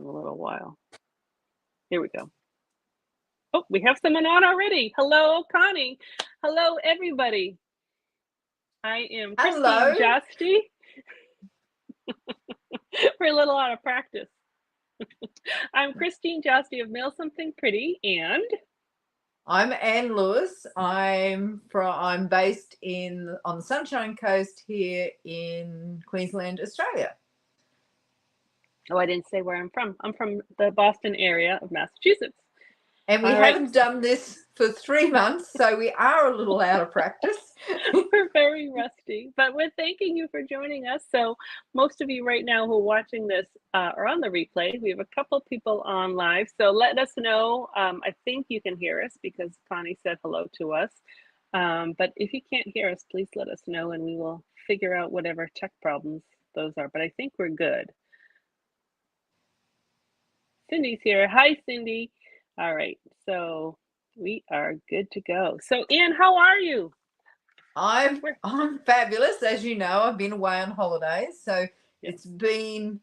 a little while. Here we go. Oh, we have someone on already. Hello, Connie. Hello, everybody. I am Christine Hello. Josty. We're a little out of practice. I'm Christine Josty of Mail Something Pretty, and I'm Anne Lewis. I'm based on the Sunshine Coast here in Queensland, Australia. oh, I didn't say where I'm from. I'm from the Boston area of Massachusetts. And we haven't done this for 3 months, so we are a little out of practice. We're very rusty, but we're thanking you for joining us. So most of you right now who are watching this are on the replay. We have a couple people on live, so let us know. I think you can hear us because Connie said hello to us. But if you can't hear us, please let us know and we will figure out whatever tech problems those are. But I think we're good. Cindy's here. Hi, Cindy. All right, so we are good to go. So Anne, how are you? I'm fabulous. As you know, I've been away on holidays, so it's been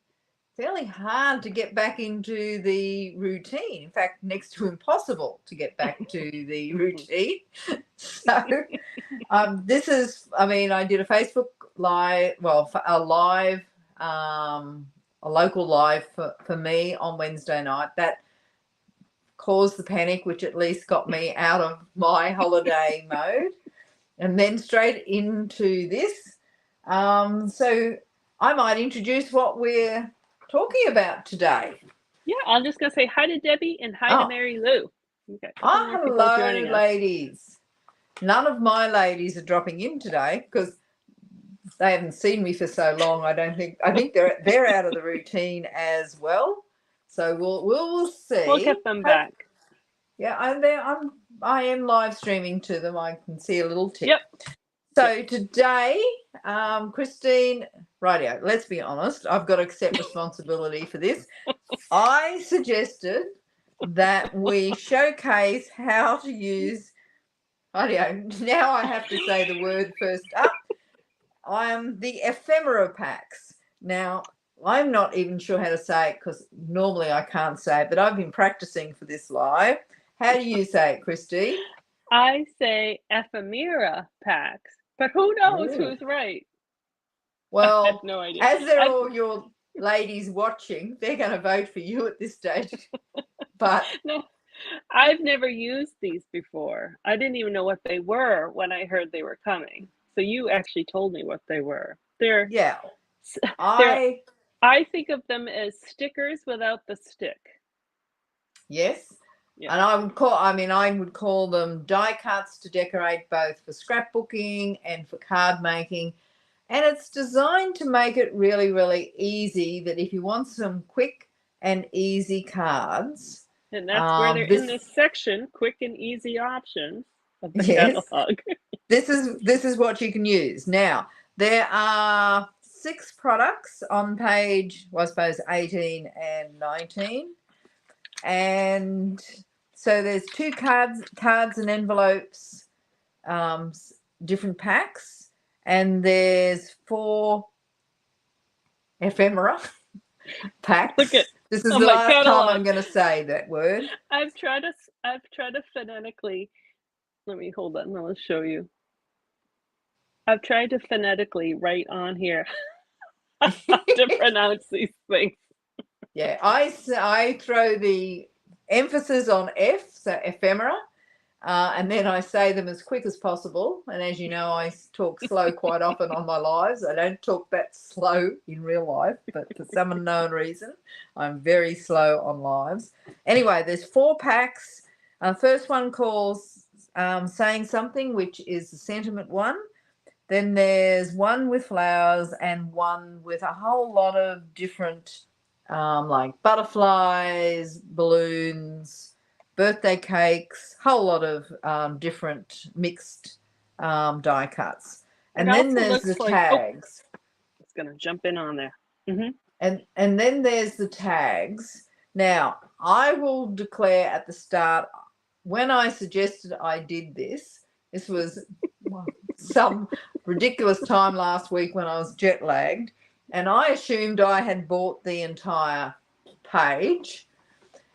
fairly hard to get back into the routine. In fact, next to impossible to get back to the routine. So I did a Facebook live, a local live for me on Wednesday night. That caused the panic, which at least got me out of my holiday mode. And then straight into this. So I might introduce what we're talking about today. Yeah, I'm just going to say hi to Debbie and hi to Mary Lou. Okay, hello, ladies. None of my ladies are dropping in today because they haven't seen me for so long. I think they're out of the routine as well. So we'll see. We'll get them back. Yeah, I am live streaming to them. I can see a little tip. Yep. So today, Christine, rightio, let's be honest, I've got to accept responsibility for this. I suggested that we showcase how to use, rightio, now I have to say the word first up, the ephemera packs. Now, I'm not even sure how to say it because normally I can't say it, but I've been practicing for this live. How do you say it, Christy? I say ephemera packs, but who knows who's right? Well, I have no idea. As they're all your ladies watching, they're going to vote for you at this stage. But no, I've never used these before. I didn't even know what they were when I heard they were coming. So you actually told me what they were. I think of them as stickers without the stick. Yes. Yeah. And I would call them die cuts to decorate both for scrapbooking and for card making. And it's designed to make it really, really easy that if you want some quick and easy cards. And that's where they're in this section, quick and easy options of the catalog. This is what you can use. Now, there are 6 products on page, 18 and 19. And so there's 2 cards and envelopes, different packs, and there's 4 ephemera packs. Look at this is the last catalog. Time I'm going to say that word. I've tried to phonetically. Let me hold on. I'll show you. I've tried to phonetically write on here how to pronounce these things. Yeah, I throw the emphasis on F, so ephemera, and then I say them as quick as possible. And as you know, I talk slow quite often on my lives. I don't talk that slow in real life, but for some unknown reason, I'm very slow on lives. Anyway, there's 4 packs. First one calls Saying Something, which is the sentiment one. Then there's one with flowers and one with a whole lot of different like butterflies, balloons, birthday cakes, whole lot of different mixed die cuts. And then there's the tags. It's going to jump in on there. Mm-hmm. And then there's the tags. Now, I will declare at the start, when I suggested I did this was some ridiculous time last week when I was jet lagged, and I assumed I had bought the entire page.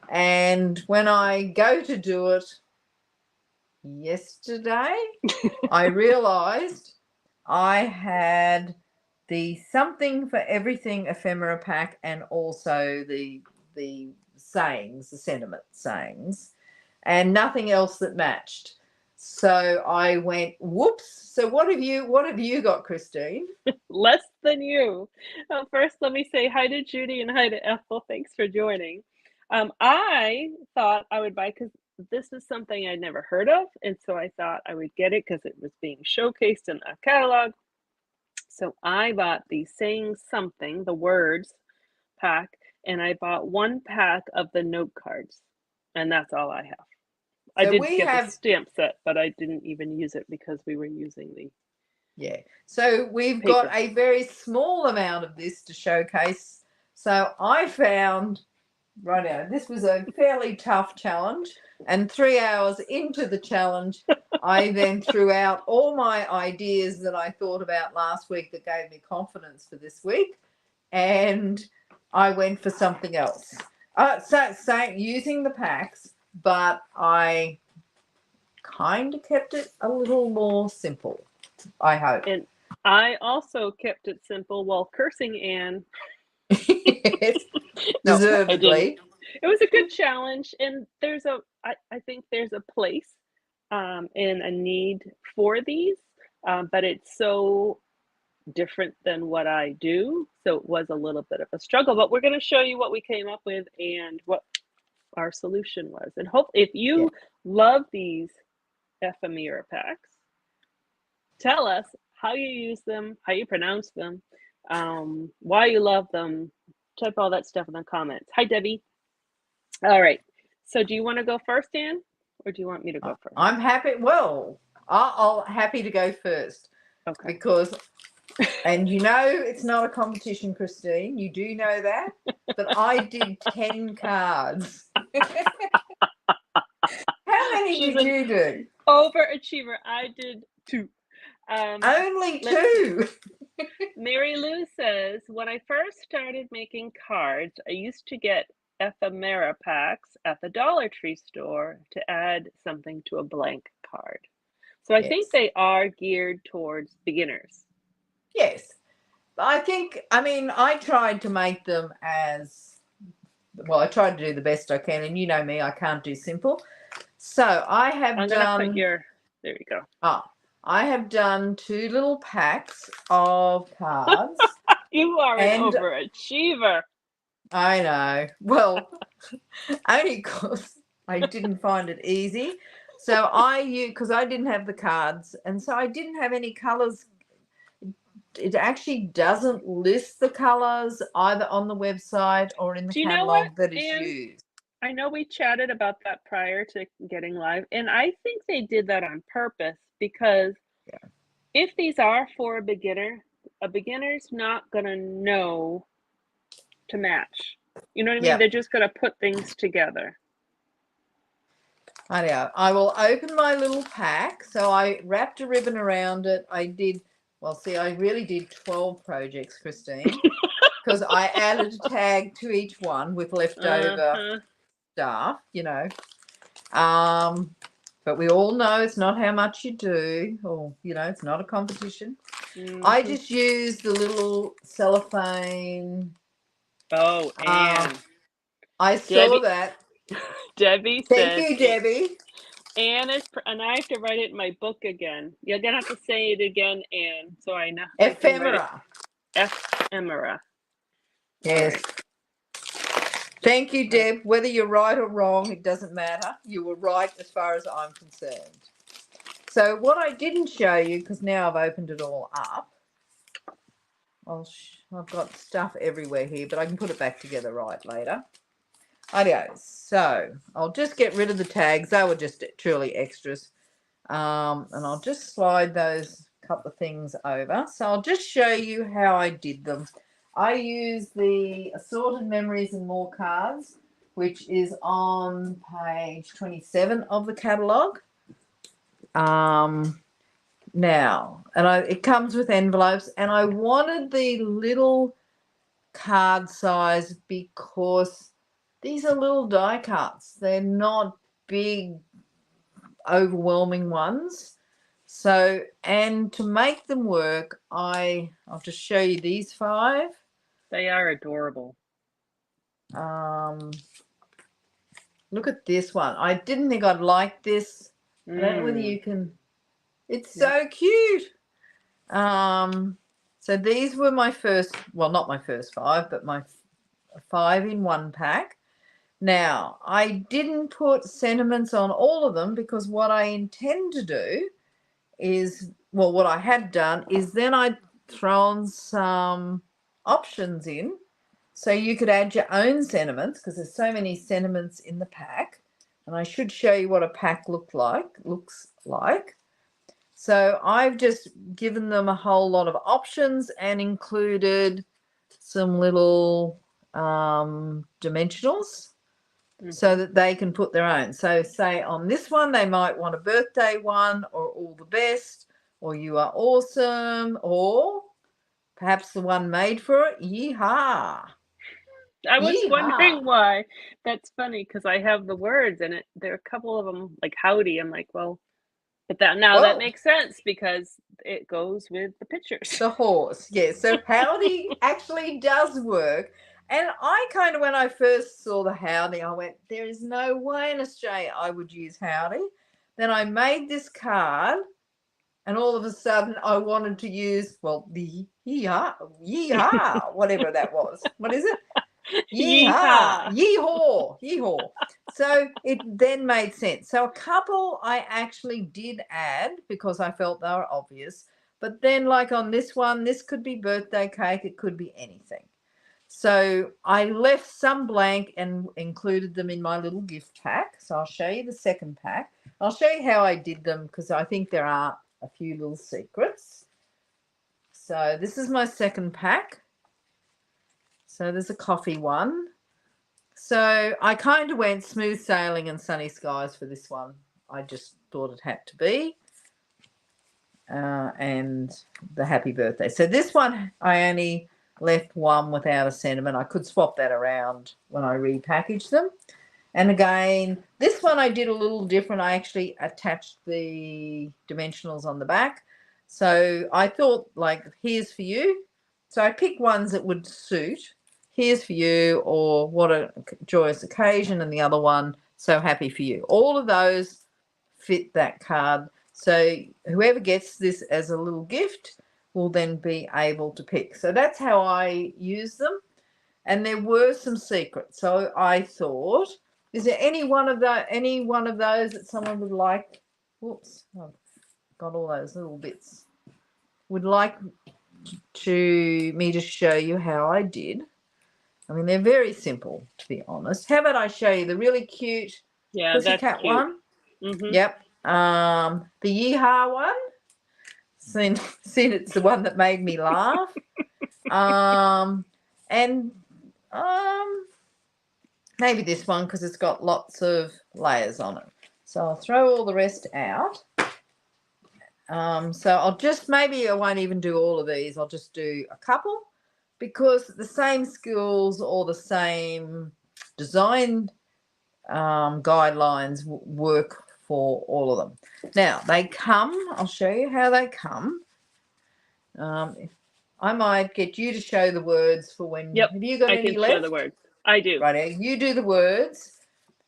And when I go to do it yesterday, I realized I had the Something for Everything ephemera pack and also the sayings, the sentiment sayings, and nothing else that matched. So I went, whoops. So what have you got, Christine? Less than you. First, let me say hi to Judy and hi to Ethel. Thanks for joining. I thought I would buy, because this is something I'd never heard of, and so I thought I would get it because it was being showcased in a catalog. So I bought the Saying Something, the words pack, and I bought one pack of the note cards, and that's all I have. I So did we get the have, stamp set, but I didn't even use it because we were using the yeah. So we've got paper. a very small amount of this to showcase. So I found, right now, this was a fairly tough challenge. And 3 hours into the challenge, I then threw out all my ideas that I thought about last week that gave me confidence for this week. And I went for something else. So using the packs, but I kind of kept it a little more simple, I hope. And I also kept it simple while cursing Anne. Yes, No, I didn't. deservedly. It was a good challenge, and I think there's a place and a need for these, but it's so different than what I do. So it was a little bit of a struggle, but we're going to show you what we came up with and what our solution was. And hope if you love these ephemera packs, tell us how you use them, how you pronounce them, why you love them. Type all that stuff in the comments. Hi, Debbie. All right. So do you want to go first, Anne, or do you want me to go first? I'm happy. Well, I'll happy to go first. Okay. Because, and you know, it's not a competition, Christine. You do know that. But I did 10 cards. How many She's did an you do? overachiever. I did 2. Only 2. Mary Lou says, when I first started making cards, I used to get ephemera packs at the Dollar Tree store to add something to a blank card. So I think Yes. they are geared towards beginners. Yes. I tried to make them as well. I tried to do the best I can, and you know me, I can't do simple. So I have I'm gonna put there you go. I have done 2 little packs of cards. You are an And overachiever. I know. Well, only because I didn't find it easy. So because I didn't have the cards, and so I didn't have any colors. It actually doesn't list the colors either on the website or in the Do you know what, catalog that is Anne? used. I know we chatted about that prior to getting live, and I think they did that on purpose because Yeah. if these are for a beginner's not gonna know to match. You know what I mean? Yeah. They're just gonna put things together. I know. I will open my little pack. So I wrapped a ribbon around it. I really did 12 projects, Christine, because I added a tag to each one with leftover stuff, But we all know it's not how much you do, or, it's not a competition. I just used the little cellophane. Oh, Anne. I saw that. Debbie Thank says, you, Debbie. Anne is, and I have to write it in my book again. You're gonna have to say it again, Anne, so I know. Ephemera. Ephemera. Yes. Right. Thank you, Deb. Whether you're right or wrong, it doesn't matter. You were right as far as I'm concerned. So what I didn't show you, because now I've opened it all up, I've got stuff everywhere here, but I can put it back together right later. Anyway, so I'll just get rid of the tags. They were just truly extras. And I'll just slide those couple of things over. So I'll just show you how I did them. I use the Assorted Memories and More cards, which is on page 27 of the catalogue. It comes with envelopes, and I wanted the little card size because these are little die cuts. They're not big, overwhelming ones. So, and to make them work, I'll just show you these 5. They are adorable. Look at this one. I didn't think I'd like this. I don't know whether you can. It's so cute. So these were my first, well, not my first 5, but my 5 in 1 pack. Now, I didn't put sentiments on all of them because what I intend to do is, well, what I had done is then I'd thrown some options in so you could add your own sentiments because there's so many sentiments in the pack. And I should show you what a pack looks like. So I've just given them a whole lot of options and included some little dimensionals so that they can put their own. So say on this one, they might want a birthday one or all the best or you are awesome or perhaps the one made for it. Yeehaw. I was wondering why. That's funny because I have the words in it. There are a couple of them like howdy. I'm like, well, but that makes sense because it goes with the pictures. The horse, yeah. So howdy actually does work. And I kind of, when I first saw the howdy, I went, there is no way in Australia I would use howdy. Then I made this card and all of a sudden I wanted to use, well, the yeehaw, whatever that was. What is it? Yeehaw, yeehaw, yeehaw. So it then made sense. So a couple I actually did add because I felt they were obvious. But then like on this one, this could be birthday cake. It could be anything. So I left some blank and included them in my little gift pack. So I'll show you the second pack. I'll show you how I did them because I think there are a few little secrets. So this is my second pack. So there's a coffee one. So I kind of went smooth sailing and sunny skies for this one. I just thought it had to be. And the happy birthday. So this one, I only left one without a sentiment. I could swap that around when I repackaged them. And again, this one I did a little different. I actually attached the dimensionals on the back. So I thought like, here's for you. So I picked ones that would suit. Here's for you, or what a joyous occasion, and the other one, so happy for you. All of those fit that card. So whoever gets this as a little gift will then be able to pick. So that's how I use them. And there were some secrets. So I thought, is there any one of those that someone would like? Whoops, I've got all those little bits. Would like me to show you how I did. I mean, they're very simple, to be honest. How about I show you the really cute pussycat one? Mm-hmm. Yep. The yeehaw one. Seen it's the one that made me laugh. And maybe this one because it's got lots of layers on it. So I'll throw all the rest out. So I'll just, maybe I won't even do all of these. I'll just do a couple because the same skills or the same design guidelines work for all of them. Now they come, I'll show you how they come. I might get you to show the words for when. Yep. Have you got any left? I can show the words. I do. Right, you do the words.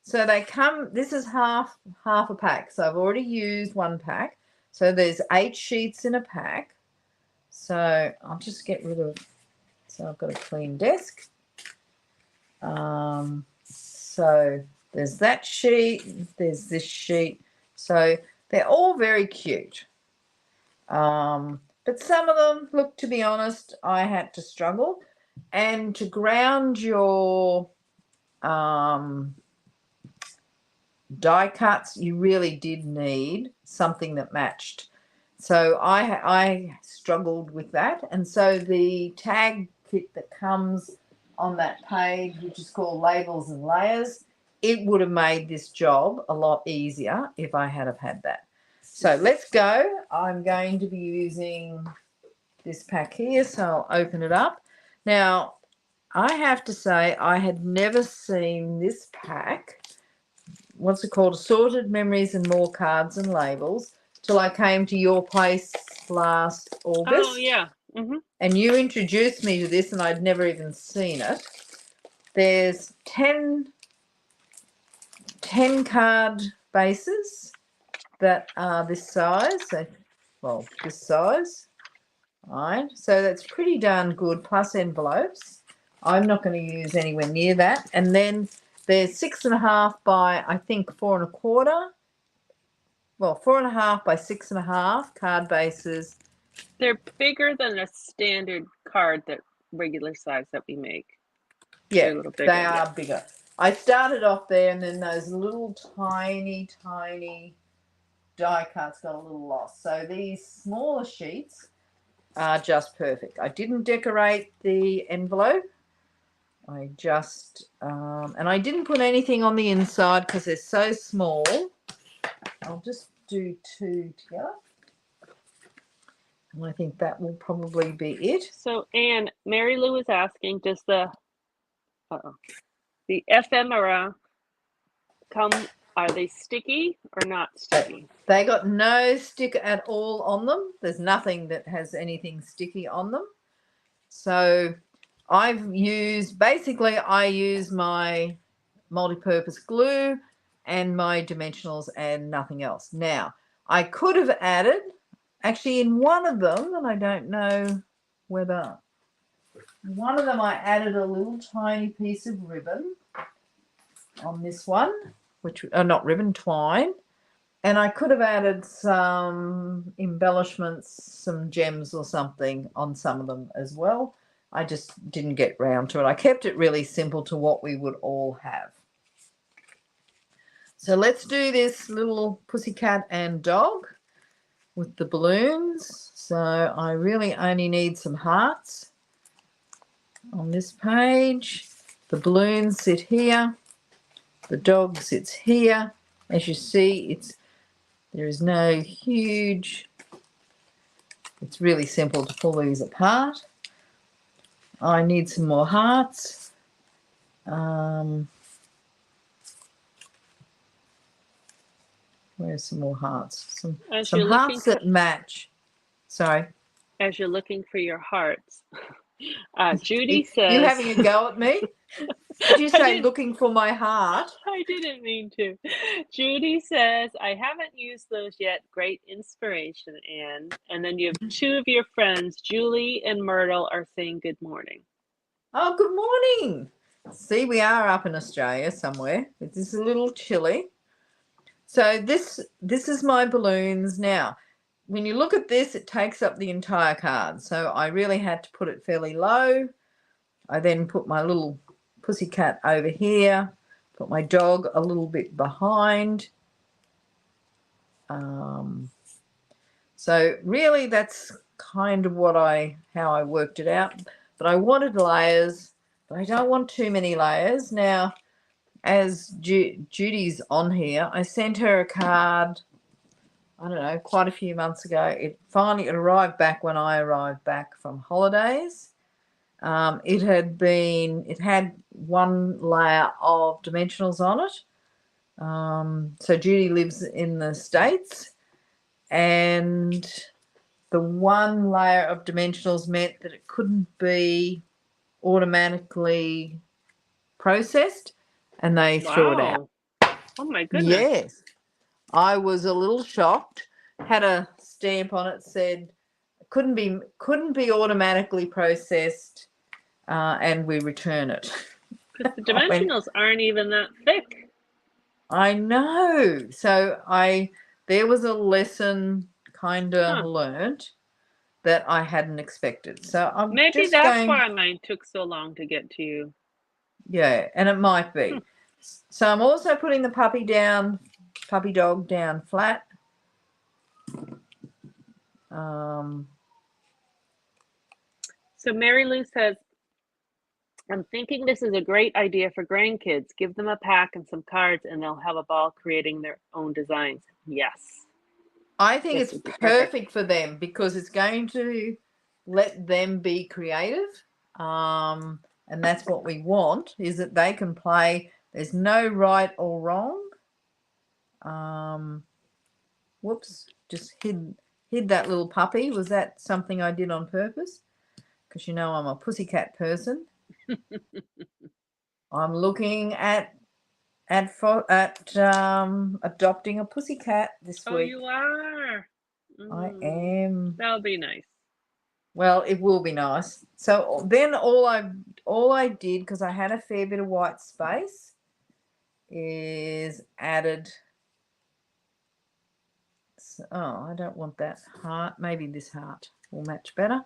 So they come, this is half a pack. So I've already used one pack. So there's 8 sheets in a pack. So I'll just get rid of, so I've got a clean desk. So there's that sheet, there's this sheet. So they're all very cute. But some of them, look, to be honest, I had to struggle. And to ground your die cuts, you really did need something that matched. So I struggled with that. And so the tag kit that comes on that page, which is called Labels and Layers, it would have made this job a lot easier if I had have had that. So let's go. I'm going to be using this pack here, so I'll open it up. Now, I have to say I had never seen this pack. What's it called? Assorted Memories and More Cards and Labels, till I came to your place last Oh, August. yeah. Mm-hmm. And you introduced me to this, and I'd never even seen it. There's 10 card bases that are this size. So, well, this size. Right. So that's pretty darn good, plus envelopes. I'm not going to use anywhere near that. And then there's 6.5 by, I think, 4.25. Well, 4.5 by 6.5 card bases. They're bigger than a standard card that regular size that we make. Yeah, They're a little bigger. they are bigger. I started off there, and then those little tiny die cuts got a little lost. So these smaller sheets are just perfect. I didn't decorate the envelope. I just, and I didn't put anything on the inside because they're so small. I'll just do 2 together. And I think that will probably be it. So, Anne, Mary Lou is asking, does the ephemera come, are they sticky or not sticky? They got no stick at all on them. There's nothing that has anything sticky on them. So I use my multi-purpose glue and my dimensionals and nothing else. Now, I could have added, actually in one of them, and I don't know whether, one of them I added a little tiny piece of ribbon on this one, which, not ribbon, twine. And I could have added some embellishments, some gems or something on some of them as well. I just didn't get round to it. I kept it really simple to what we would all have. So let's do this little pussycat and dog with the balloons. So I really only need some hearts on this page. The balloons sit here. The dog sits here. As you see, there is no huge, it's really simple to pull these apart. I need some more hearts. Where's some more hearts? Some hearts that match. Sorry. As you're looking for your hearts, Judy says... You having a go at me? Did you say looking for my heart? I didn't mean to. Judy says, I haven't used those yet. Great inspiration, Anne. And then you have 2 of your friends, Julie and Myrtle, are saying good morning. Oh, good morning. See, we are up in Australia somewhere. It is a little chilly. So this is my balloons. Now, when you look at this, it takes up the entire card. So I really had to put it fairly low. I then put my little pussycat over here, put my dog a little bit behind. So really that's kind of how I worked it out. But I wanted layers, but I don't want too many layers. Now, as Judy's on here, I sent her a card, I don't know, quite a few months ago. It arrived back when I arrived back from holidays. It had 1 layer of dimensionals on it. So Judy lives in the States, and the 1 layer of dimensionals meant that it couldn't be automatically processed, and they threw it out. Oh my goodness. Yes. I was a little shocked. Had a stamp on it, said couldn't be automatically processed, and we return it. Because the dimensionals aren't even that thick. I know. So there was a lesson kind of learned that I hadn't expected. So I'm maybe that's why mine took so long to get to you. Yeah, and it might be. So I'm also putting the puppy dog down flat. So Mary Lou says, I'm thinking this is a great idea for grandkids. Give them a pack and some cards and they'll have a ball creating their own designs. Yes. I think it's perfect for them because it's going to let them be creative. and that's what we want, is that they can play. There's no right or wrong. Whoops, just hid that little puppy. Was that something I did on purpose? Because you know I'm a pussycat person. I'm looking at adopting a pussycat this Oh, week. you are. I am. That'll be nice. Well, it will be nice. So then all I did, because I had a fair bit of white space, is added. Oh, I don't want that heart. Maybe this heart will match better.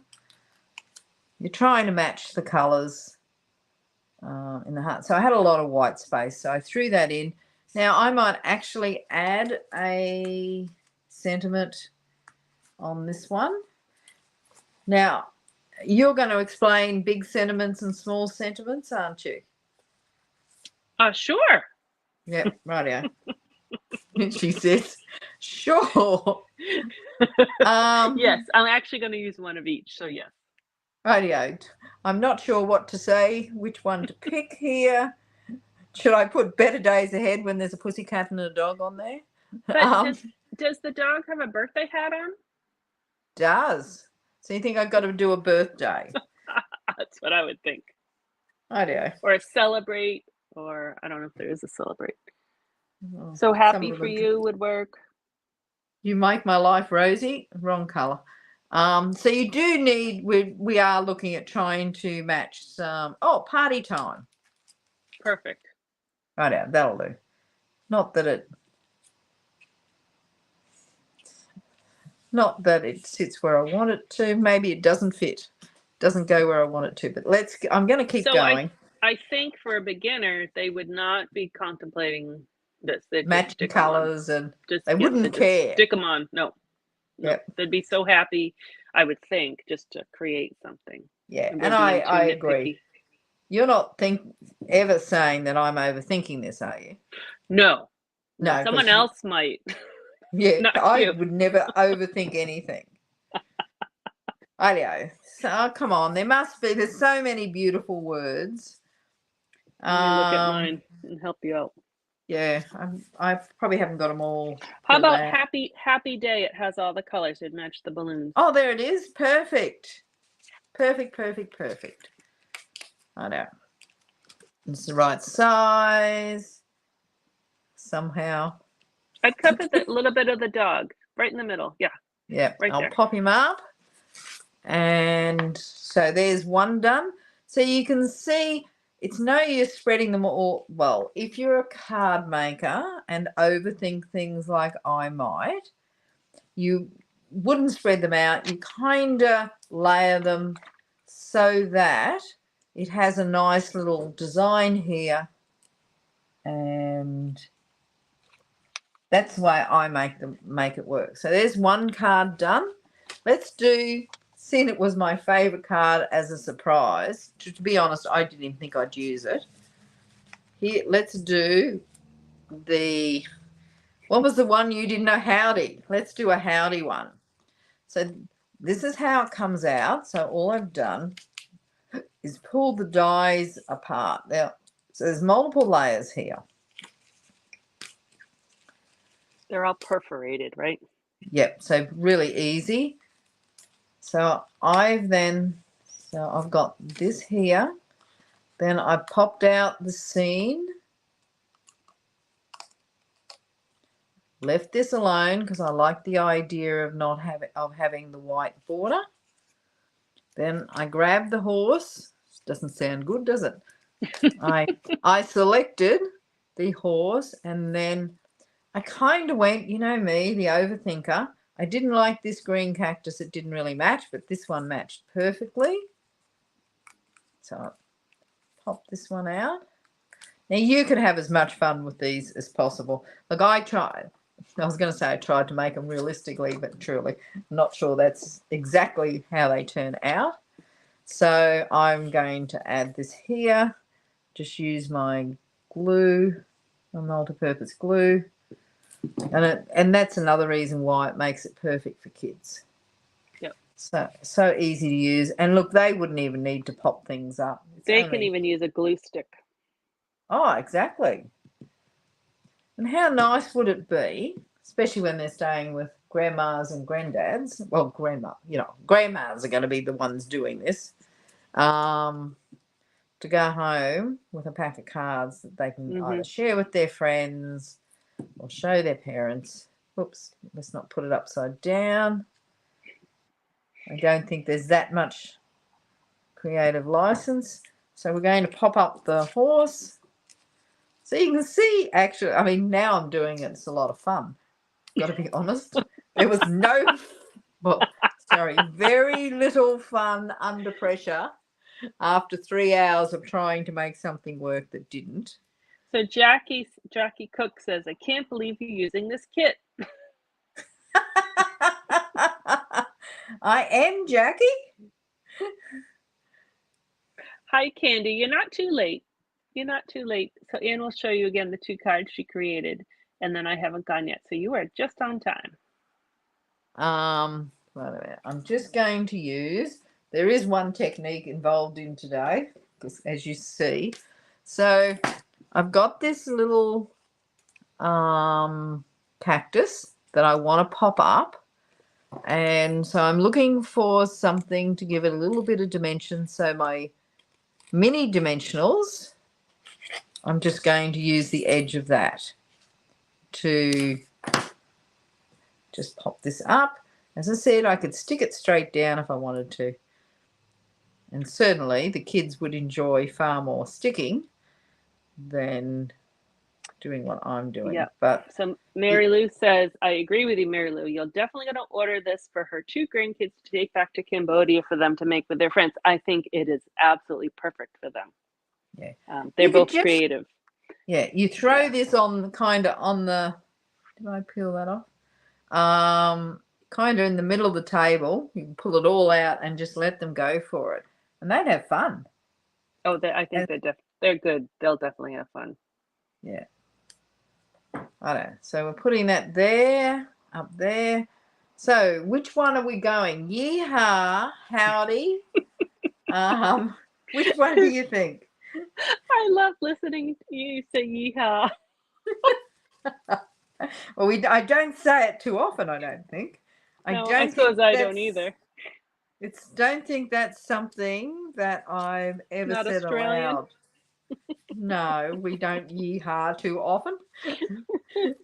You're trying to match the colours in the heart. So I had a lot of white space, so I threw that in. Now I might actually add a sentiment on this one. Now, you're going to explain big sentiments and small sentiments, aren't you? Sure. Yep, rightio. She says, sure. Yes, I'm actually going to use one of each, so yes. Rightio. I'm not sure what to say, which one to pick here. Should I put better days ahead when there's a pussycat and a dog on there? But does the dog have a birthday hat on? Does. So you think I've got to do a birthday? That's what I would think. Rightio. Or a celebrate, or I don't know if there is a celebrate. Oh, so happy for you would work. You make my life rosy. Wrong colour. So you do need, we are looking at trying to match some, party time. Perfect. Right, that'll do. Not that it sits where I want it to. Maybe it doesn't fit. Doesn't go where I want it to, but I'm going to keep going. I think for a beginner, they would not be contemplating this. They'd matching colours and they wouldn't care. Stick them on. No. Yep. They'd be so happy, I would think, just to create something. Yeah, and I agree. You're not ever saying that I'm overthinking this, are you? No. Someone else might. Yeah, I would never overthink anything. I know. So come on, there's so many beautiful words. Let me look at mine and help you out. Yeah, I probably haven't got them all. How about happy day? It has all the colors. It matched the balloons. Oh, there it is. Perfect. Perfect. I know. It's the right size. Somehow. I'd cover the little bit of the dog right in the middle. Yeah. Yeah. Right I'll there. pop him up. And so there's one done. So you can see it's no use spreading them all. Well, if you're a card maker and overthink things like I might, you wouldn't spread them out. You kind of layer them so that it has a nice little design here. And that's the way I make it work. So there's one card done. Let's do, seeing it was my favourite card as a surprise. To be honest, I didn't even think I'd use it. Here, let's do what was the one you didn't know? Howdy. Let's do a howdy one. So this is how it comes out. So all I've done is pull the dies apart. Now, so there's multiple layers here. They're all perforated, right? Yep, so really easy. So I've got this here. Then I popped out the scene. Left this alone because I like the idea of having the white border. Then I grabbed the horse. Doesn't sound good, does it? I selected the horse, and then I kind of went, you know me, the overthinker. I didn't like this green cactus. It didn't really match, but this one matched perfectly. So I pop this one out. Now you could have as much fun with these as possible. Like I was going to say I tried to make them realistically, but truly I'm not sure that's exactly how they turn out. So I'm going to add this here. Just use my glue, my multi-purpose glue. And that's another reason why it makes it perfect for kids. Yep. So easy to use. And look, they wouldn't even need to pop things up. They can even use a glue stick. Oh, exactly. And how nice would it be, especially when they're staying with grandmas and granddads? Well, grandmas are going to be the ones doing this. To go home with a pack of cards that they can either share with their friends or show their parents. Oops, let's not put it upside down. I don't think there's that much creative license. So we're going to pop up the horse. So you can see, actually, I mean, now I'm doing it. It's a lot of fun. Got to be honest. There was very little fun under pressure after 3 hours of trying to make something work that didn't. So Jackie Cook says, I can't believe you're using this kit. I am, Jackie. Hi, Candy. You're not too late. You're not too late. So Anne will show you again the 2 cards she created, and then I haven't gone yet. So you are just on time. Wait a minute. I'm just going to use. There is one technique involved in today, as you see. So I've got this little cactus that I want to pop up, and so I'm looking for something to give it a little bit of dimension. So my mini dimensionals, I'm just going to use the edge of that to just pop this up. As I said, I could stick it straight down if I wanted to. And certainly the kids would enjoy far more sticking than doing what I'm doing. Yeah. But so Mary Lou says, I agree with you, Mary Lou. You're definitely going to order this for her 2 grandkids to take back to Cambodia for them to make with their friends. I think it is absolutely perfect for them. Yeah. They're both creative. Yeah. You throw this on kind of on the, did I peel that off? Kind of in the middle of the table. You can pull it all out and just let them go for it. And they'd have fun. Oh, I think they're good. They'll definitely have fun. Yeah. I don't know. So we're putting that there, up there. So which one are we going? Yeehaw, howdy. Which one do you think? I love listening to you say yeehaw. Well, I don't say it too often, I don't think. I suppose I don't either. Don't think that's something that I've ever Not said Australian? aloud. No, we don't yeehaw too often.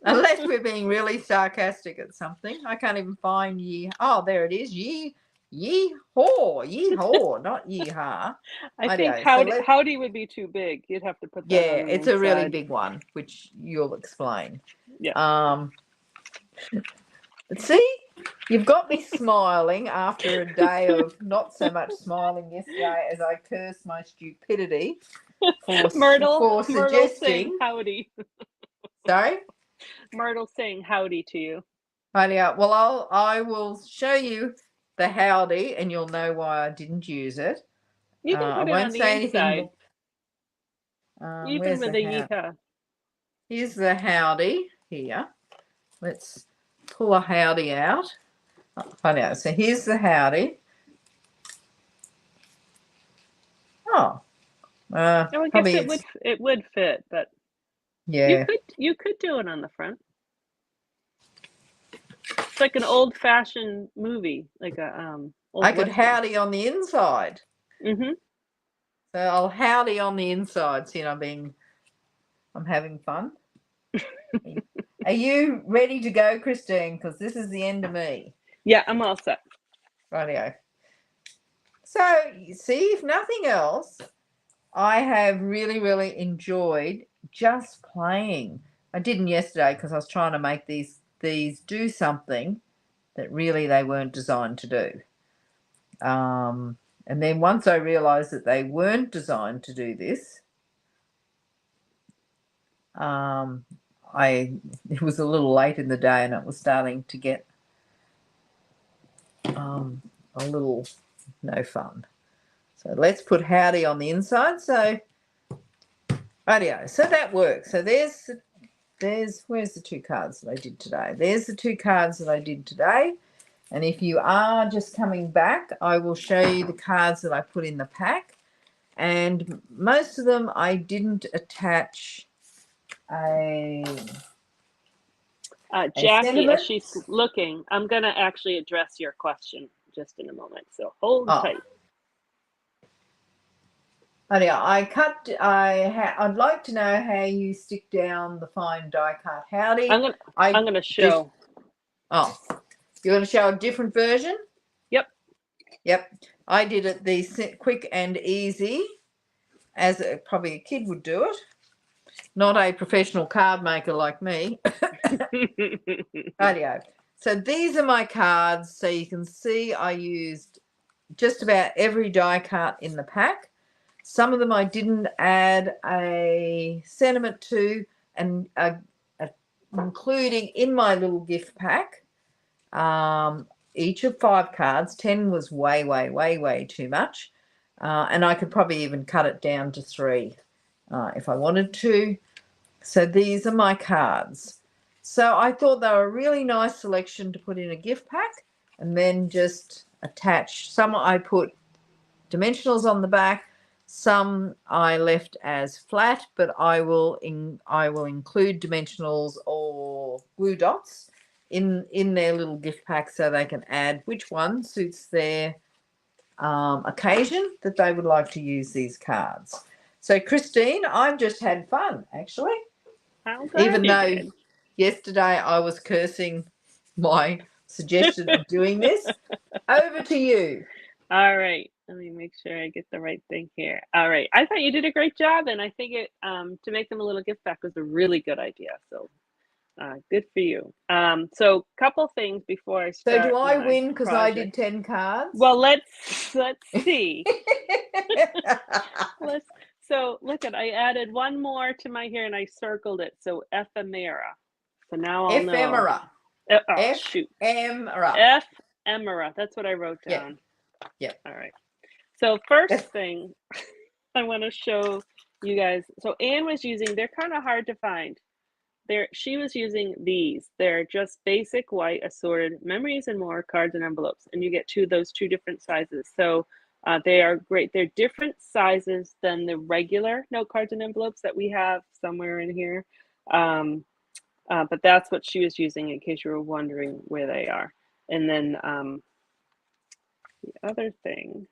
Unless we're being really sarcastic at something. I can't even find yee. Oh, there it is. Yeehaw, not yeehaw. I think howdy would be too big. You'd have to put that on the it's inside. a really big one, which you'll explain. Yeah. See, you've got me smiling after a day of not so much smiling yesterday as I cursed my stupidity for Myrtle suggesting saying howdy. Sorry? Myrtle's saying howdy to you. Yeah. Well, I will show you the howdy, and you'll know why I didn't use it. You can put it on the inside. Even with a yeehaw. Here's the howdy here. Let's pull a howdy out. So here's the howdy. Oh. I guess it would fit, but yeah, you could do it on the front. It's like an old-fashioned movie, like a I could howdy on the inside. So I'll howdy on the inside. See, I'm having fun. Are you ready to go, Christine? Because this is the end of me. Yeah, I'm all set. Rightio. So, you see, if nothing else, I have really, really enjoyed just playing. I didn't yesterday because I was trying to make these do something that really they weren't designed to do. And then once I realised that they weren't designed to do this, it was a little late in the day and it was starting to get a little no fun. So let's put howdy on the inside. So radio. So that works. So where's the 2 cards that I did today? There's the 2 cards that I did today. And if you are just coming back, I will show you the cards that I put in the pack. And most of them I didn't attach a Jackie, as sentiment. she's looking, I'm going to actually address your question just in a moment. So hold Oh, tight. honey, I'd like to know how you stick down the fine die cut. Howdy. I'm gonna show. Oh, you're going to show a different version? Yep. Yep. I did it the quick and easy, as probably a kid would do it. Not a professional card maker like me. Rightio. So these are my cards. So you can see I used just about every die cut in the pack. Some of them I didn't add a sentiment to, and including in my little gift pack. Each of 5 cards. 10 was way too much. And I could probably even cut it down to 3 if I wanted to. So these are my cards. So I thought they were a really nice selection to put in a gift pack, and then just attach. Some I put dimensionals on the back, some I left as flat, but I will include dimensionals or glue dots in their little gift pack, so they can add which one suits their occasion that they would like to use these cards. So Christine, I've just had fun actually. I'm glad Even you though did. yesterday I was cursing my suggestion of doing this. Over to you. All right. Let me make sure I get the right thing here. All right. I thought you did a great job, and I think it to make them a little gift pack was a really good idea. So good for you. So couple things before I So do start I my win because I project. did 10 cards? Well, let's see. So look at, I added one more to my here and I circled it. So ephemera. So now I'll know. Ephemera. Oh shoot. Ephemera. Ephemera. That's what I wrote Yeah. down. Yeah. All right. So first thing I want to show you guys. So Anne was using, they're kind of hard to find. She was using these. They're just basic white assorted memories and more cards and envelopes, and you get those two different sizes. So they are great. They're different sizes than the regular note cards and envelopes that we have somewhere in here. But that's what she was using in case you were wondering where they are. And then the other thing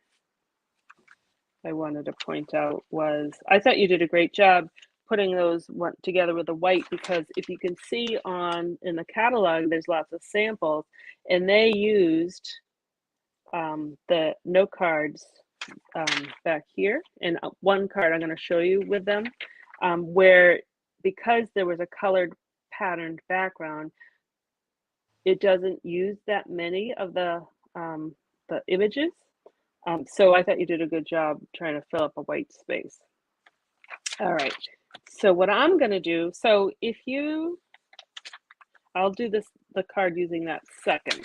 I wanted to point out was I thought you did a great job putting those together with the white, because if you can see in the catalog, there's lots of samples, and they used the note cards back here, and one card I'm going to show you with them, where because there was a colored patterned background, it doesn't use that many of the images. So I thought you did a good job trying to fill up a white space. All right. So what I'm going to do, I'll do the card using that second.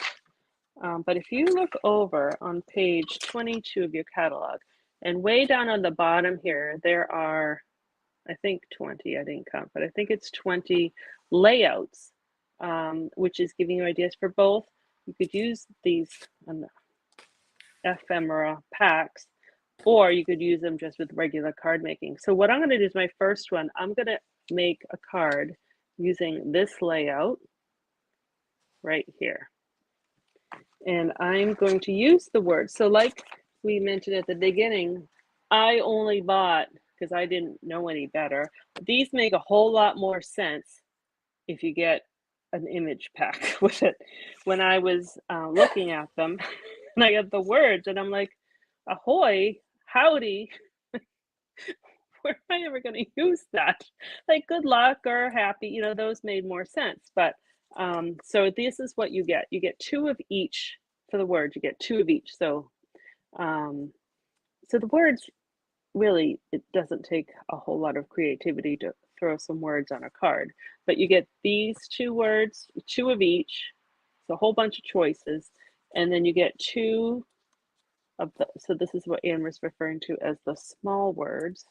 But if you look over on page 22 of your catalog, and way down on the bottom here, there are, I think 20, I didn't count, but I think it's 20 layouts, which is giving you ideas for both. You could use these ephemera packs, or you could use them just with regular card making. So what I'm going to do is my first one, I'm going to make a card using this layout right here. And I'm going to use the words. So like we mentioned at the beginning, I only bought, because I didn't know any better, these make a whole lot more sense if you get an image pack with it. When I was looking at them, and I got the words, and I'm like, ahoy, howdy, where am I ever going to use that? Like good luck or happy, those made more sense. But so this is what you get. You get 2 of each for the words. You get 2 of each. So so the words, really, it doesn't take a whole lot of creativity to throw some words on a card. But you get these 2 words, 2 of each. So a whole bunch of choices. And then you get 2 of the, so this is what Anne was referring to as the small words.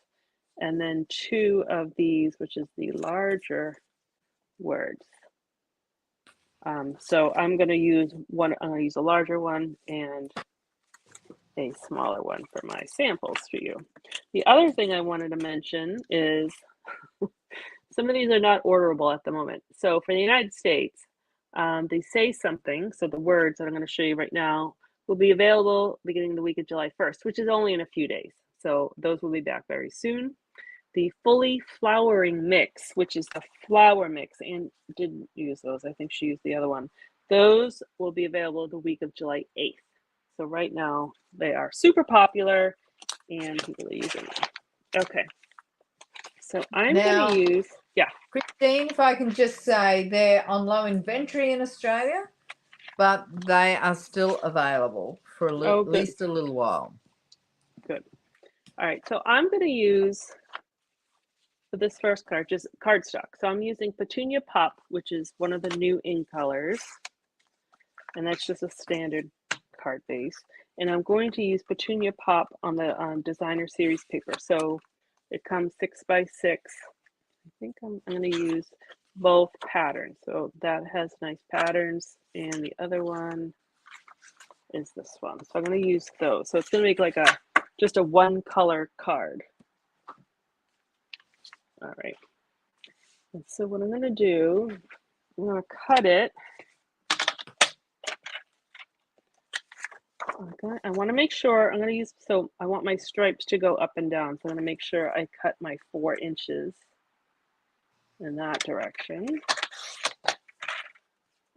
And then 2 of these, which is the larger words. So I'm going to use one. I'm going to use a larger one and a smaller one for my samples for you. The other thing I wanted to mention is some of these are not orderable at the moment. So for the United States, they say something. So the words that I'm going to show you right now will be available beginning the week of July 1st, which is only in a few days. So those will be back very soon. The fully flowering mix, which is the flour mix, and didn't use those. I think she used the other one. Those will be available the week of July 8th. So right now they are super popular and people are using them. Okay. So I'm going to use, yeah. Christine, if I can just say, they're on low inventory in Australia, but they are still available for at least a little while. Good. All right. So I'm going to use, for this first card, just cardstock. So I'm using Petunia Pop, which is one of the new in colors. And that's just a standard card base. And I'm going to use Petunia Pop on the designer series paper. So it comes 6 by 6. I think I'm going to use both patterns. So that has nice patterns. And the other one is this one. So I'm going to use those. So it's going to make like just a one color card. All right. And so what I'm going to do, I'm going to cut it. I want to make sure I'm going to use, so I want my stripes to go up and down. So I'm going to make sure I cut my 4 inches in that direction.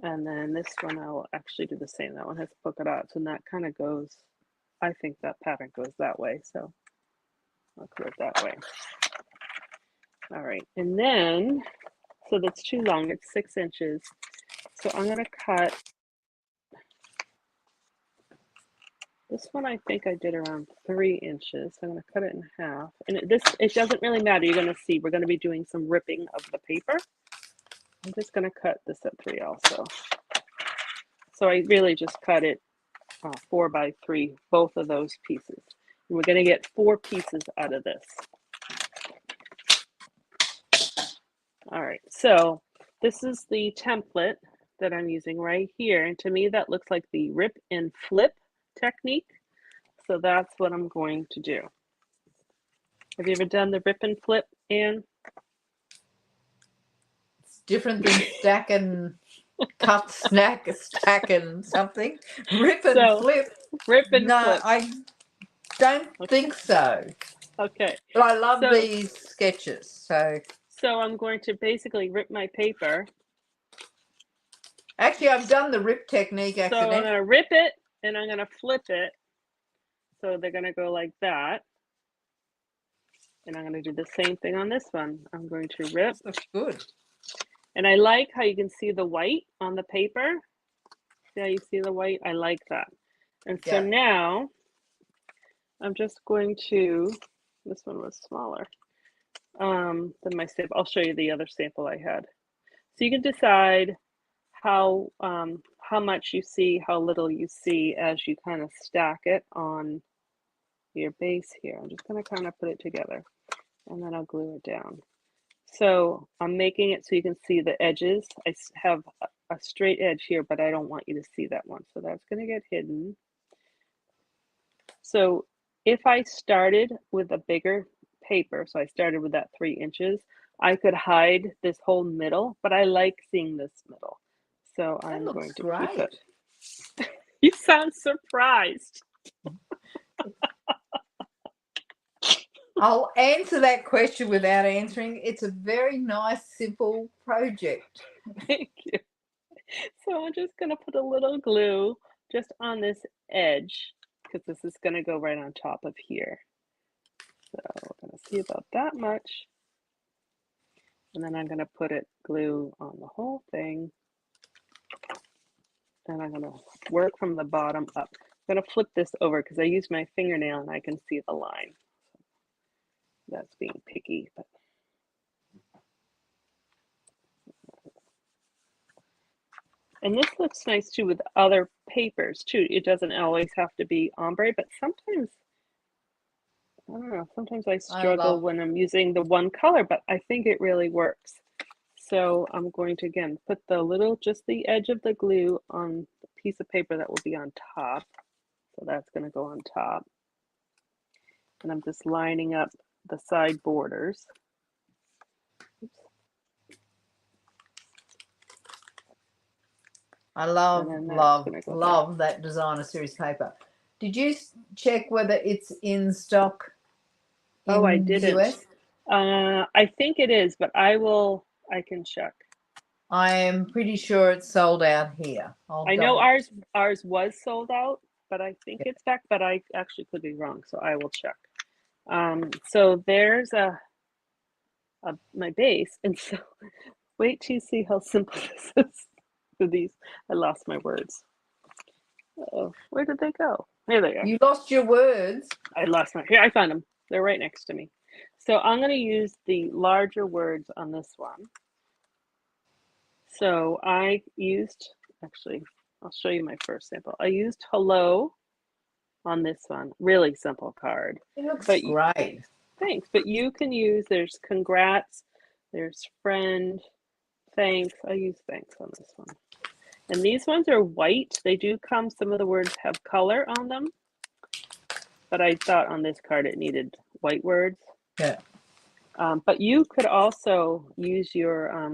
And then this one I'll actually do the same. That one has polka dots and that kind of goes, I think that pattern goes that way. So I'll put it that way. All right. And then, so that's too long. It's 6 inches. So I'm going to cut. This one I think I did around 3 inches. So I'm going to cut it in half. And it doesn't really matter. You're going to see we're going to be doing some ripping of the paper. I'm just going to cut this at 3 also. So I really just cut it 4 by 3, both of those pieces. And we're going to get 4 pieces out of this. All right, so this is the template that I'm using right here. And to me, that looks like the rip and flip technique. So that's what I'm going to do. Have you ever done the rip and flip, Anne? It's different than stack and cut, stack and something. Rip and flip. Rip and flip. I don't think so. Okay. But I love these sketches. So I'm going to basically rip my paper. Actually, I've done the rip technique accidentally. So I'm going to rip it and I'm going to flip it. So they're going to go like that. And I'm going to do the same thing on this one. I'm going to rip. Looks good. And I like how you can see the white on the paper. See how you see the white? I like that. And so now I'm just going to, this one was smaller than my sample. I'll show you the other sample I had. So you can decide how much you see, how little you see as you kind of stack it on your base here. I'm just going to kind of put it together and then I'll glue it down. So I'm making it so you can see the edges. I have a straight edge here, but I don't want you to see that one. So that's going to get hidden. So if I started with a bigger paper, so I started with that 3 inches, I could hide this whole middle, but I like seeing this middle. So I'm going to keep it. You sound surprised. I'll answer that question without answering. It's a very nice, simple project. Thank you. So I'm just going to put a little glue just on this edge because this is going to go right on top of here. So we're going to see about that much. And then I'm going to put glue on the whole thing. And I'm going to work from the bottom up. I'm going to flip this over because I use my fingernail and I can see the line. That's being picky, but and this looks nice too with other papers too. It doesn't always have to be ombre, but sometimes, I don't know, sometimes I struggle when I'm using the one color, but I think it really works. So I'm going to, again, put just the edge of the glue on the piece of paper that will be on top. So that's going to go on top. And I'm just lining up the side borders. Oops. I love that designer series paper. Did you check whether it's in stock in I the didn't. US? I think it is, but I can check. I am pretty sure it's sold out here. I know ours was sold out, but I think it's back, but I actually could be wrong, so I will check. So there's my base, and so wait till you see how simple this is for these. I lost my words. Oh, where did they go? There they are. You lost your words. Here, I found them. They're right next to me. So I'm going to use the larger words on this one. So actually, I'll show you my first sample. I used hello on this one. Really simple card. It looks great. Thanks. But you can use, there's congrats, there's friend, thanks. I use thanks on this one. And these ones are white. They do come, some of the words have color on them. But I thought on this card it needed white words. Yeah. But you could also use your, I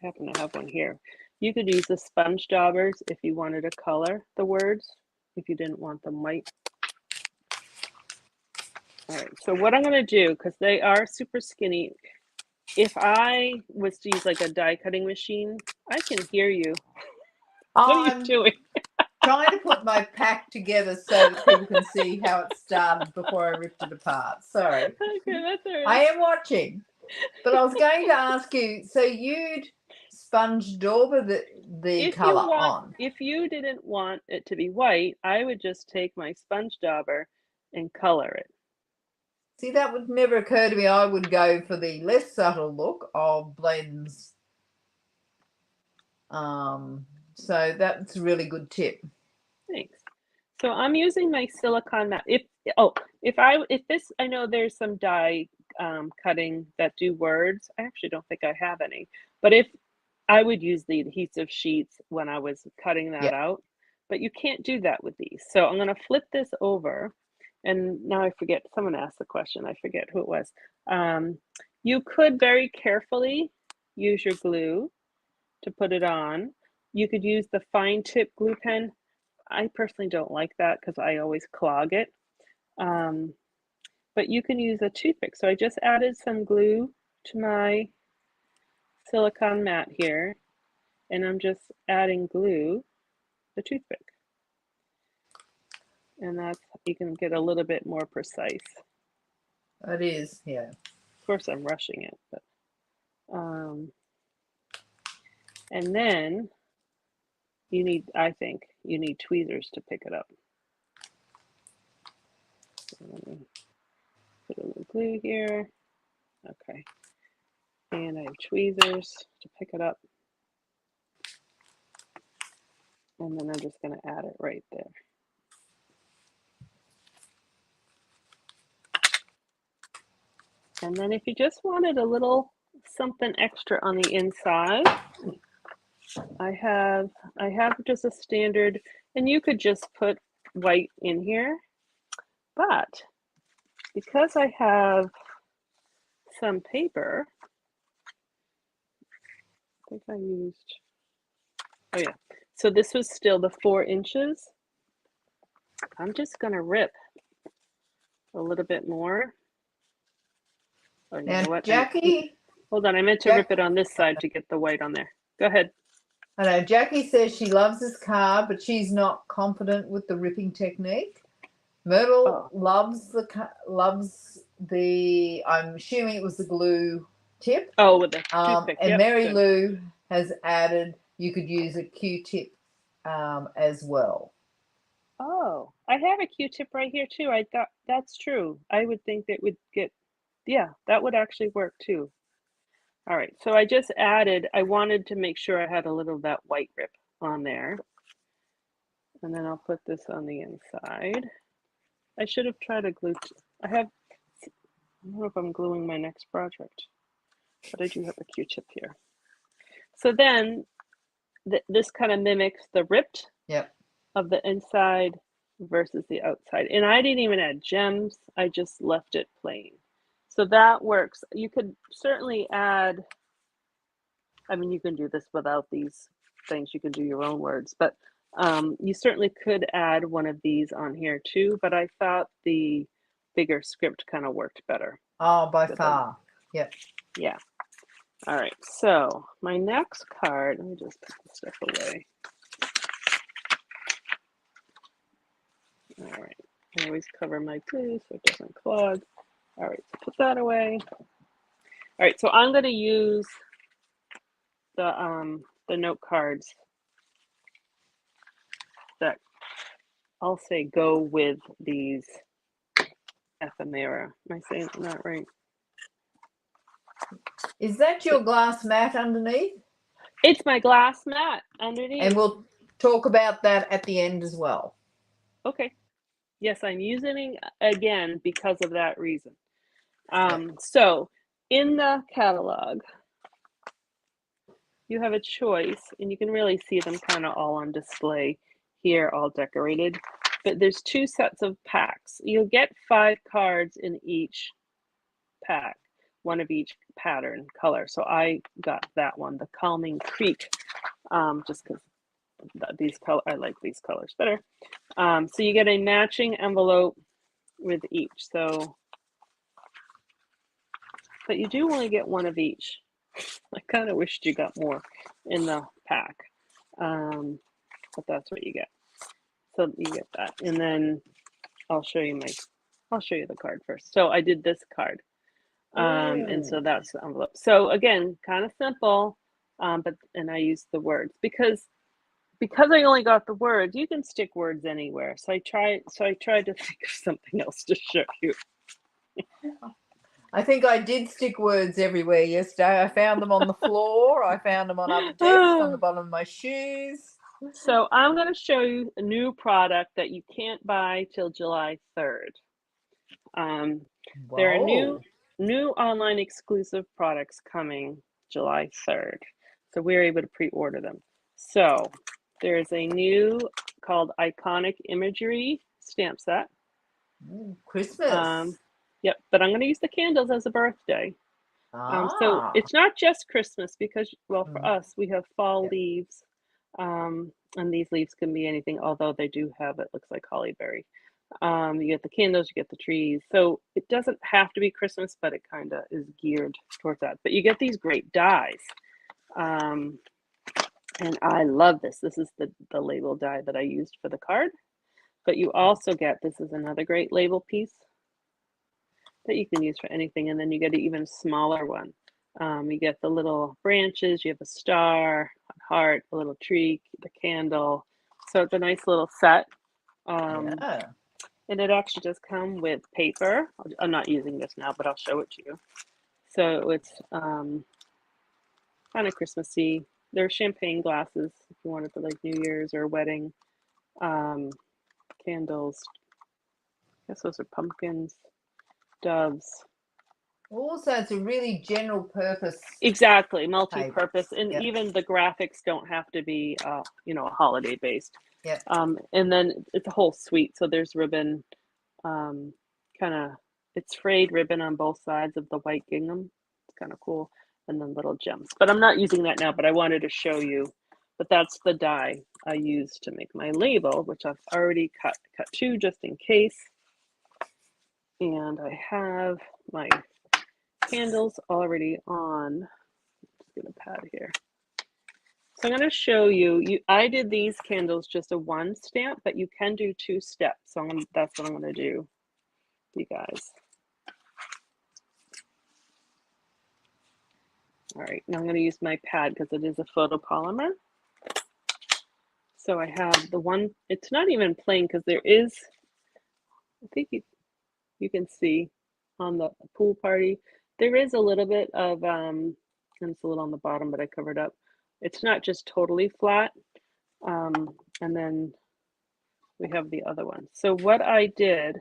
happen to have one here. You could use the sponge daubers if you wanted to color the words, if you didn't want them white. All right, so what I'm going to do, because they are super skinny, if I was to use like a die cutting machine, I can hear you. What are you doing? Trying to put my pack together so that people can see how it started before I ripped it apart. Sorry. Okay, that's all right. I am watching. But I was going to ask you, so you'd sponge dauber the color on? If you didn't want it to be white, I would just take my sponge dauber and color it. See, that would never occur to me. I would go for the less subtle look of blends. So that's a really good tip. Thanks. So I'm using my silicone mat. I know there's some die cutting that do words. I actually don't think I have any, but if I would use the adhesive sheets when I was cutting that out, but you can't do that with these. So I'm going to flip this over, and now I forget, someone asked the question, I forget who it was. You could very carefully use your glue to put it on. You could use the fine tip glue pen. I personally don't like that because I always clog it. But you can use a toothpick. So I just added some glue to my silicone mat here, and I'm just adding glue, the toothpick. And that's, you can get a little bit more precise. It is, yeah. Of course, I'm rushing it, but and then I think you need tweezers to pick it up. So let me put a little glue here. Okay. And I have tweezers to pick it up. And then I'm just going to add it right there. And then if you just wanted a little something extra on the inside, I have just a standard, and you could just put white in here, but because I have some paper, I think I used, oh yeah, so this was still the 4 inches. I'm just going to rip a little bit more. Oh, you know what? Jackie, hold on, I meant to rip it on this side to get the white on there. Go ahead. I know Jackie says she loves this card, but she's not confident with the ripping technique. Myrtle loves the. I'm assuming it was the glue tip. Oh, with the toothpick. And Mary Lou has added you could use a Q-tip as well. Oh, I have a Q-tip right here too. I thought that's true. I would think that would get, yeah, that would actually work too. All right, so I just added, I wanted to make sure I had a little of that white rip on there. And then I'll put this on the inside. I should have tried to glue, I don't know if I'm gluing my next project, but I do have a Q-tip here. So then this kind of mimics the ripped Yep. of the inside versus the outside. And I didn't even add gems. I just left it plain. So that works. You could certainly add, I mean, you can do this without these things. You can do your own words, but you certainly could add one of these on here too. But I thought the bigger script kind of worked better. Oh, by far. Yep. Yeah. All right. So my next card, let me just put this stuff away. All right. I always cover my glue so it doesn't clog. All right. So put that away. All right. So I'm going to use the note cards that I'll say go with these ephemera. Am I saying that right? Is that your glass mat underneath? It's my glass mat underneath. And we'll talk about that at the end as well. Okay. Yes, I'm using it again because of that reason. So in the catalog, you have a choice, and you can really see them kind of all on display here, all decorated. But there's 2 sets of packs. You'll get 5 cards in each pack, 1 of each pattern color. So I got that one, the Calming Creek, just because these color, I like these colors better. So you get a matching envelope with each. So, but you do only get 1 of each. I kind of wished you got more in the pack, but that's what you get. So you get that, and then I'll show you the card first. So I did this card, and so that's the envelope. So again, kind of simple, and I used the words because I only got the words. You can stick words anywhere. So I tried to think of something else to show you. I think I did stick words everywhere yesterday. I found them on the floor. I found them on other desks, on the bottom of my shoes. So I'm going to show you a new product that you can't buy till July 3rd. There are new online exclusive products coming July 3rd. So we're able to pre-order them. So there's a new called Iconic Imagery stamp set. Ooh, Christmas. Yep, but I'm going to use the candles as a birthday. So it's not just Christmas because, well, for us, we have fall leaves, and these leaves can be anything, although they do have, it looks like hollyberry. You get the candles, you get the trees. So it doesn't have to be Christmas, but it kind of is geared towards that. But you get these great dies. And I love this. This is the label die that I used for the card. But you also get, this is another great label piece that you can use for anything. And then you get an even smaller one. You get the little branches, you have a star, a heart, a little tree, the candle. So it's a nice little set. And it actually does come with paper. I'm not using this now, but I'll show it to you. So it's kind of Christmassy. They're champagne glasses if you want it for like New Year's or a wedding. Candles. I guess those are pumpkins, doves. Also, it's a really general purpose. Exactly, multi-purpose, and even the graphics don't have to be, a holiday based. Yeah. And then it's a whole suite. So there's ribbon, it's frayed ribbon on both sides of the white gingham. It's kind of cool, and then little gems. But I'm not using that now. But I wanted to show you. But that's the die I used to make my label, which I've already cut 2 just in case. And I have my candles already on. Just get a pad here. So I'm going to show you. I did these candles just a 1 stamp, but you can do 2 steps. So that's what I'm going to do, you guys. All right, now I'm going to use my pad because it is a photopolymer. So I have the one. It's not even plain because there is. I think you can see on the pool party. There is a little bit of, and it's a little on the bottom, but I covered up. It's not just totally flat. And then we have the other one. So what I did,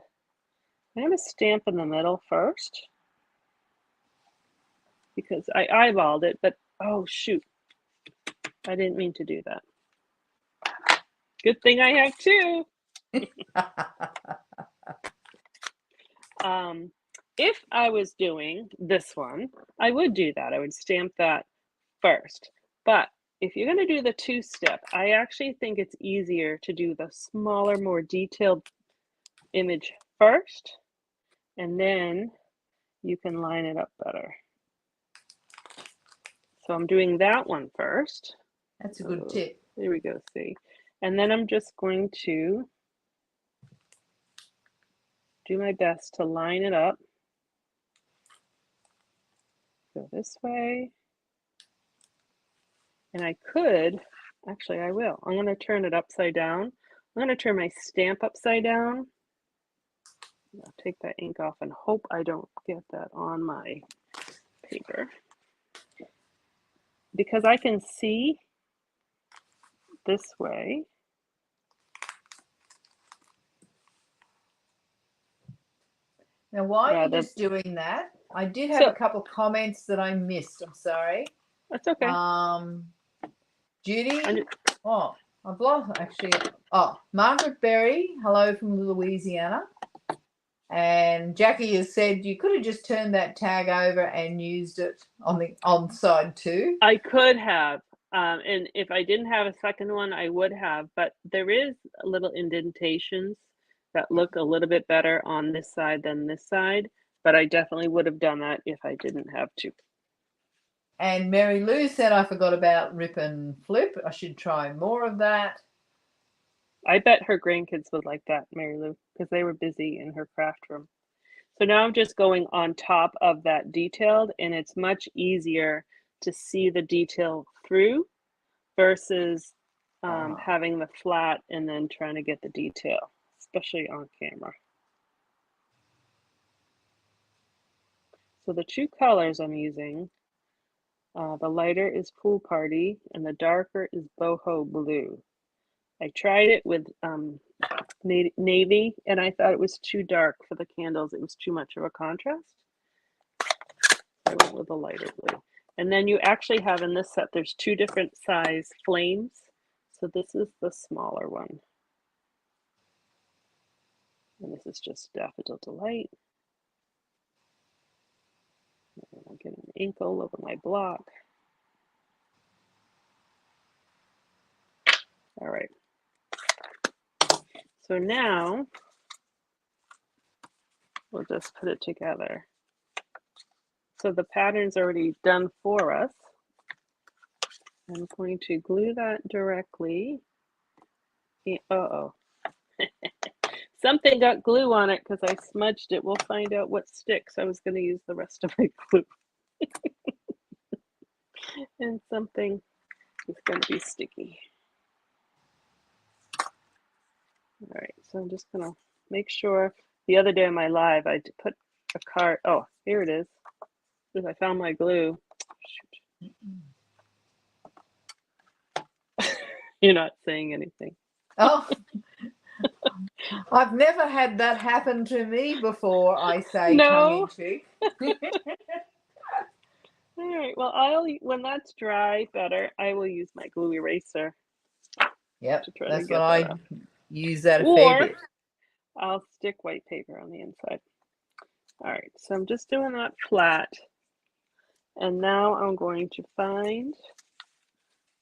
I'm going to stamp in the middle first because I eyeballed it, but oh shoot. I didn't mean to do that. Good thing I have two. If I was doing this one, I would do that. I would stamp that first. But if you're going to do the two-step, I actually think it's easier to do the smaller, more detailed image first, and then you can line it up better. So I'm doing that one first. That's a good tip. There we go, see. And then I'm just going to do my best to line it up. Go this way. And I could, actually I will. I'm going to turn it upside down. I'm going to turn my stamp upside down. I'll take that ink off and hope I don't get that on my paper. Because I can see this way. Now, while you're just doing that, I did have a couple of comments that I missed. I'm sorry. That's okay. Judy, I've lost actually. Oh, Margaret Berry, hello from Louisiana. And Jackie has said you could have just turned that tag over and used it on the side too. I could have. And if I didn't have a second one, I would have. But there is little indentations that look a little bit better on this side than this side. But I definitely would have done that if I didn't have to. And Mary Lou said I forgot about rip and flip. I should try more of that. I bet her grandkids would like that, Mary Lou, because they were busy in her craft room. So now I'm just going on top of that detailed, and it's much easier to see the detail through versus having the flat and then trying to get the detail, especially on camera. So the two colors I'm using, the lighter is Pool Party and the darker is Boho Blue. I tried it with navy and I thought it was too dark for the candles. It was too much of a contrast. I went with a lighter blue. And then you actually have in this set, there's two different size flames. So this is the smaller one. And this is just Daffodil Delight. And I'll get an ink all over my block. All right. So now we'll just put it together. So the pattern's already done for us. I'm going to glue that directly. Uh-oh. Something got glue on it because I smudged it. We'll find out what sticks. I was going to use the rest of my glue. And something is going to be sticky. All right, so I'm just going to make sure. The other day on my live, I put a card. Oh, here it is. I found my glue. Shoot. You're not saying anything. Oh, I've never had that happen to me before, I say, no. tongue in cheek. All right, well, when that's dry better, I will use my glue eraser. Yep, that's what I use that a fair bit. I'll stick white paper on the inside. All right, so I'm just doing that flat. And now I'm going to find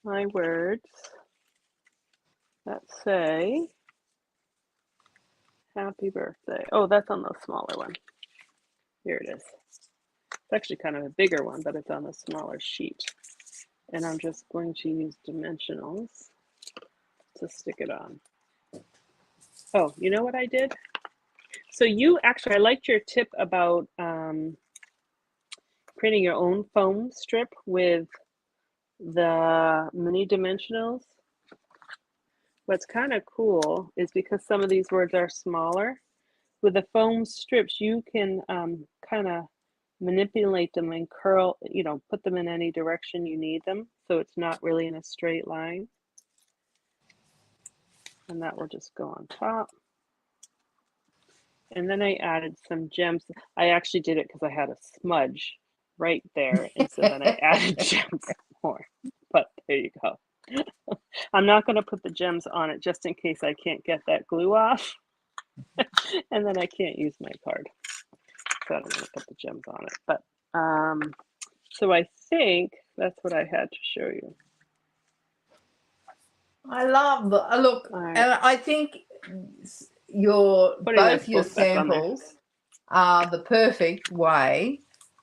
my words that say happy birthday. Oh, that's on the smaller one. Here it is. It's actually kind of a bigger one, but it's on a smaller sheet. And I'm just going to use dimensionals to stick it on. Oh, you know what I did? So I liked your tip about creating your own foam strip with the mini dimensionals. What's kind of cool is because some of these words are smaller, with the foam strips, you can kind of manipulate them and curl, put them in any direction you need them. So it's not really in a straight line. And that will just go on top. And then I added some gems. I actually did it because I had a smudge right there. And so then I added gems more. But there you go. I'm not going to put the gems on it just in case I can't get that glue off. And then I can't use my card. So I don't want to put the gems on it. But so I think that's what I had to show you. I love the look, Right. and I think both your samples are the perfect way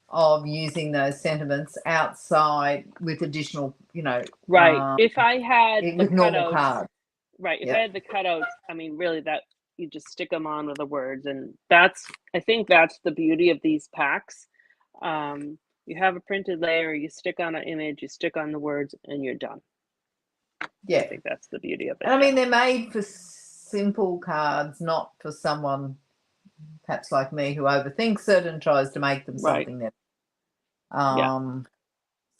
of using those sentiments outside with additional, right. If I had the with normal cutouts, cards. right. If Yep. I had the cutouts, I mean, really, that you just stick them on with the words, and I think that's the beauty of these packs. You have a printed layer, you stick on an image, you stick on the words, and you're done. Yeah. I think that's the beauty of it. And I mean, they're made for simple cards, not for someone perhaps like me who overthinks it and tries to make them something that.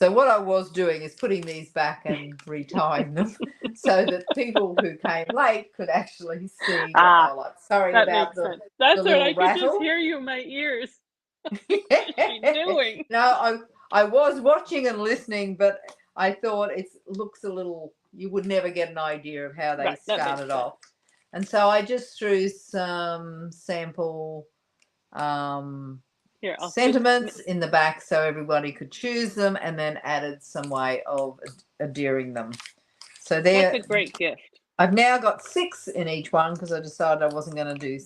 So what I was doing is putting these back and retying them so that people who came late could actually see what they're like. Sorry that about makes sense. That's the all right. I rattle. could just hear you in my ears. What's she doing? No, I was watching and listening, but I thought it looks a little, you would never get an idea of how they started off. And so I just threw some sample sentiments in the back so everybody could choose them, and then added some way of adhering them. So that's a great gift. I've now got 6 in each one because I decided I wasn't going to do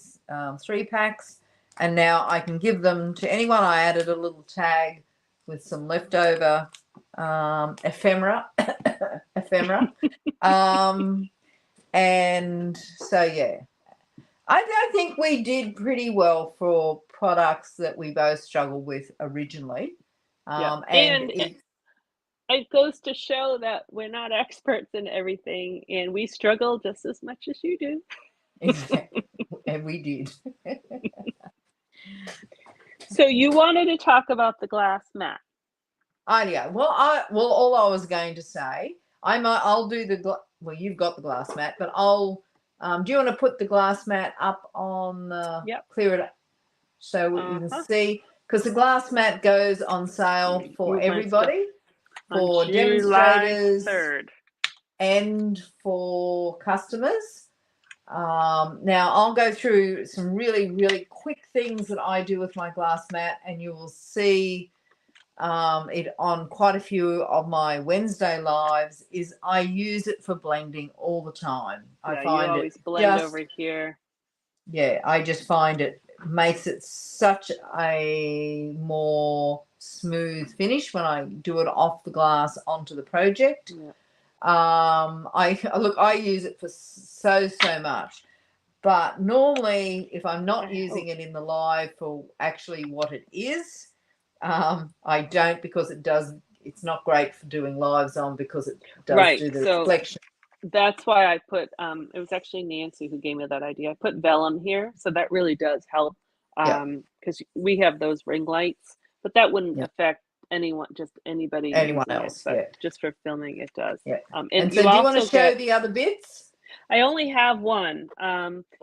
3 packs, and now I can give them to anyone. I added a little tag with some leftover ephemera. And so yeah, I think we did pretty well for products that we both struggled with originally. And it goes to show that we're not experts in everything, and we struggle just as much as you do. Exactly. And we did. So you wanted to talk about the glass mat. Yeah. Well, all I was going to say, I'll do you've got the glass mat, but I'll. Do you want to put the glass mat up on clear it up so we can see? Because the glass mat goes on sale for everybody, for demonstrators 3rd. And for customers. Now I'll go through some really, really quick things that I do with my glass mat, and you will see it on quite a few of my Wednesday lives. Is I use it for blending all the time. I find you always blend over here. Yeah, I just find it makes it such a more smooth finish when I do it off the glass onto the project. Yeah. I use it for so much, but normally if I'm not using it in the live for actually what it is, I don't, because it's not great for doing lives on, because it does do the reflection. That's why I put it was actually Nancy who gave me that idea. I put vellum here, so that really does help, because we have those ring lights, but that wouldn't affect anyone else, but just for filming it does. And so do you want to show the other bits? I only have one.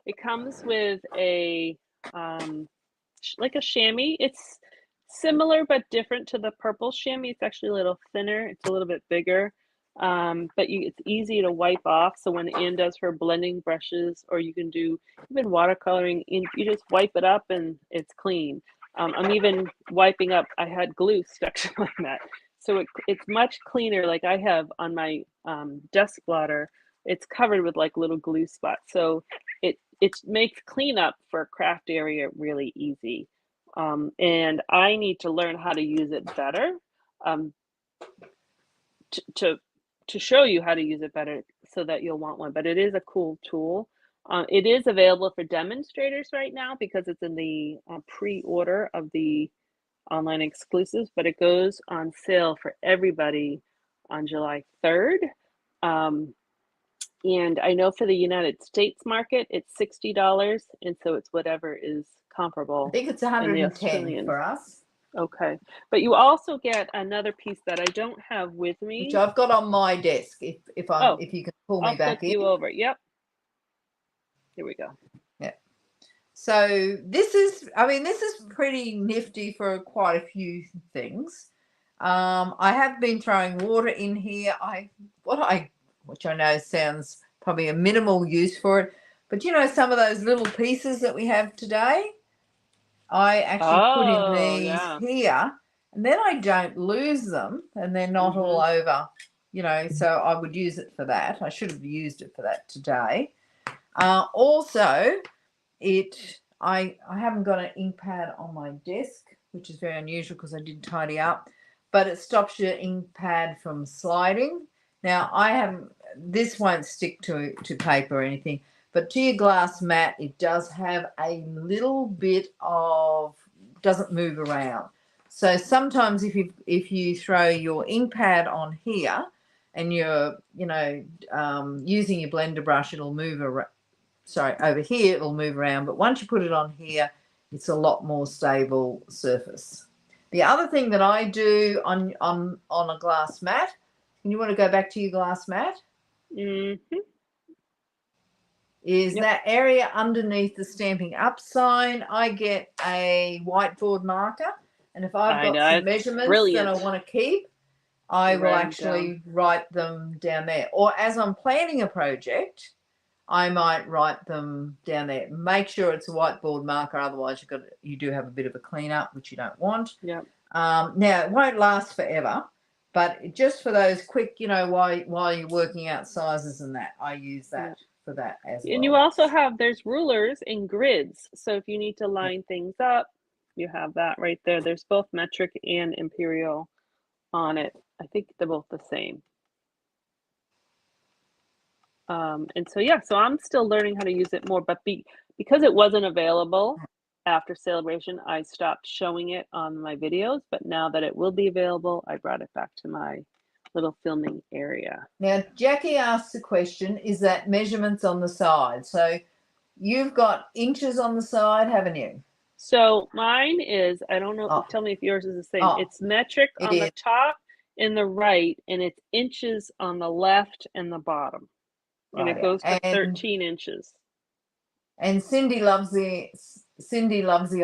It comes with a like a chamois. It's similar but different to the purple chamois. It's actually a little thinner. It's a little bit bigger, but it's easy to wipe off. So when Anne does her blending brushes, or you can do even watercoloring, you just wipe it up and it's clean. I'm even wiping up. I had glue stuck to my mat, so it's much cleaner. Like I have on my desk blotter, it's covered with like little glue spots, so it makes cleanup for a craft area really easy. And I need to learn how to use it better, to show you how to use it better so that you'll want one. But it is a cool tool. It is available for demonstrators right now because it's in the pre-order of the online exclusives, but it goes on sale for everybody on July 3rd. And I know for the United States market, it's $60, and so it's whatever is comparable. I think it's 110 for us. Okay, but you also get another piece that I don't have with me, which I've got on my desk. If you can pull me back in. You over. Yep. Here we go. Yeah. So this is pretty nifty for quite a few things. I have been throwing water in here. What I which I know sounds probably a minimal use for it. But some of those little pieces that we have today, I actually put in Oh, these yeah. here, and then I don't lose them, and they're not all over, so I would use it for that. I should have used it for that today. Also, I haven't got an ink pad on my desk, which is very unusual because I did tidy up, but it stops your ink pad from sliding. Now, this won't stick to paper or anything, but to your glass mat, it does have a little bit of, doesn't move around. So sometimes if you throw your ink pad on here and you're, using your blender brush, it'll move around. Sorry, over here it'll move around, but once you put it on here, it's a lot more stable surface. The other thing that I do on a glass mat, and you want to go back to your glass mat, is that area underneath the Stampin' Up sign. I get a whiteboard marker, and if I've got some measurements that I want to keep, I will actually write them down there. Or as I'm planning a project, I might write them down there. Make sure it's a whiteboard marker, otherwise you do have a bit of a cleanup, which you don't want. Yeah. Now it won't last forever, but just for those quick, while you're working out sizes and that, I use that for that as well. And you also have, there's rulers and grids. So if you need to line things up, you have that right there. There's both metric and imperial on it. I think they're both the same. And so, so I'm still learning how to use it more, but because it wasn't available after Celebration, I stopped showing it on my videos, but now that it will be available, I brought it back to my little filming area. Now, Jackie asked the question, is that measurements on the side? So you've got inches on the side, haven't you? So mine is, I don't know, tell me if yours is the same. It's metric on the top and the right, and it's inches on the left and the bottom. And it goes to 13 inches. And Cindy loves the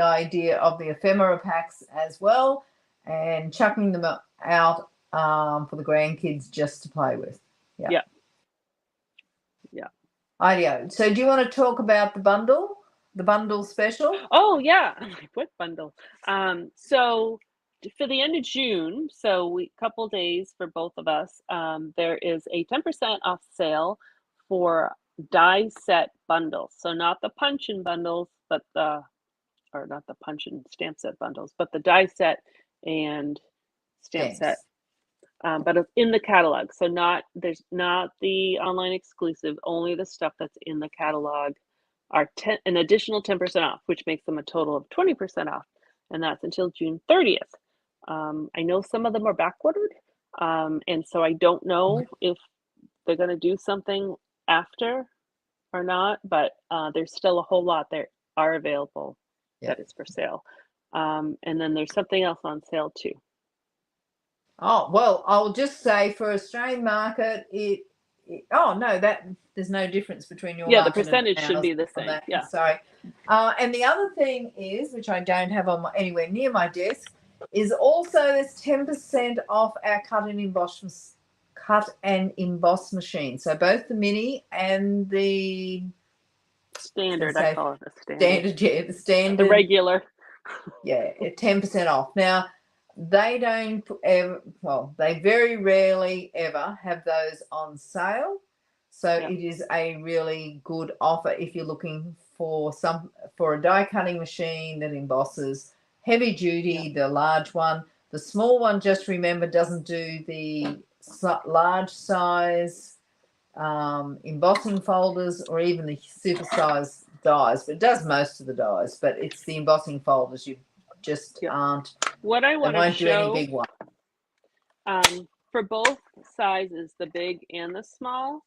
idea of the ephemera packs as well, and chucking them out for the grandkids just to play with. Yeah. Ideo. So do you want to talk about the bundle special? Oh yeah, what bundle? So for the end of June, so couple days for both of us, there is a 10% off sale for die set bundles. So not the punch-in bundles, but not the punch-in stamp set bundles, but the die set and stamp set. But it's in the catalog. So there's not the online exclusive, only the stuff that's in the catalog are an additional 10% off, which makes them a total of 20% off. And that's until June 30th. I know some of them are back ordered. And so I don't know if they're going to do something after or not, but there's still a whole lot that are available that is for sale. And then there's something else on sale too. Oh, well, I'll just say for Australian market, there's no difference between your market. The percentage should be the same. Yeah. Sorry. And the other thing is, which I don't have anywhere near my desk, is also there's 10% off our cut and emboss machine. So both the mini and the standard, I call it the standard. The standard. The regular. 10% off. Now, they don't they very rarely ever have those on sale. So it is a really good offer if you're looking for a die cutting machine that embosses heavy duty, the large one. The small one, just remember, doesn't do the large size embossing folders or even the super size dies, but it does most of the dies, but it's the embossing folders you just aren't. What I want to show, any big one. For both sizes, the big and the small,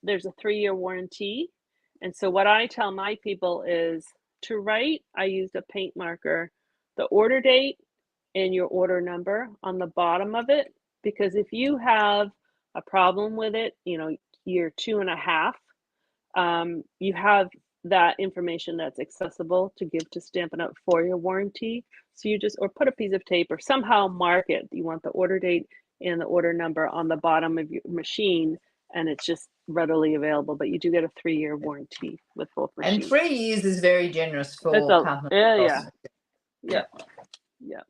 there's a 3-year warranty. And so what I tell my people is to write, I used a paint marker, the order date and your order number on the bottom of it, because if you have a problem with it, year 2.5, you have that information that's accessible to give to Stampin' Up! For your warranty. So you or put a piece of tape or somehow mark it. You want the order date and the order number on the bottom of your machine, and it's just readily available. But you do get a 3-year warranty with both And machines. 3 years is very generous That's for companies. yeah. Yeah.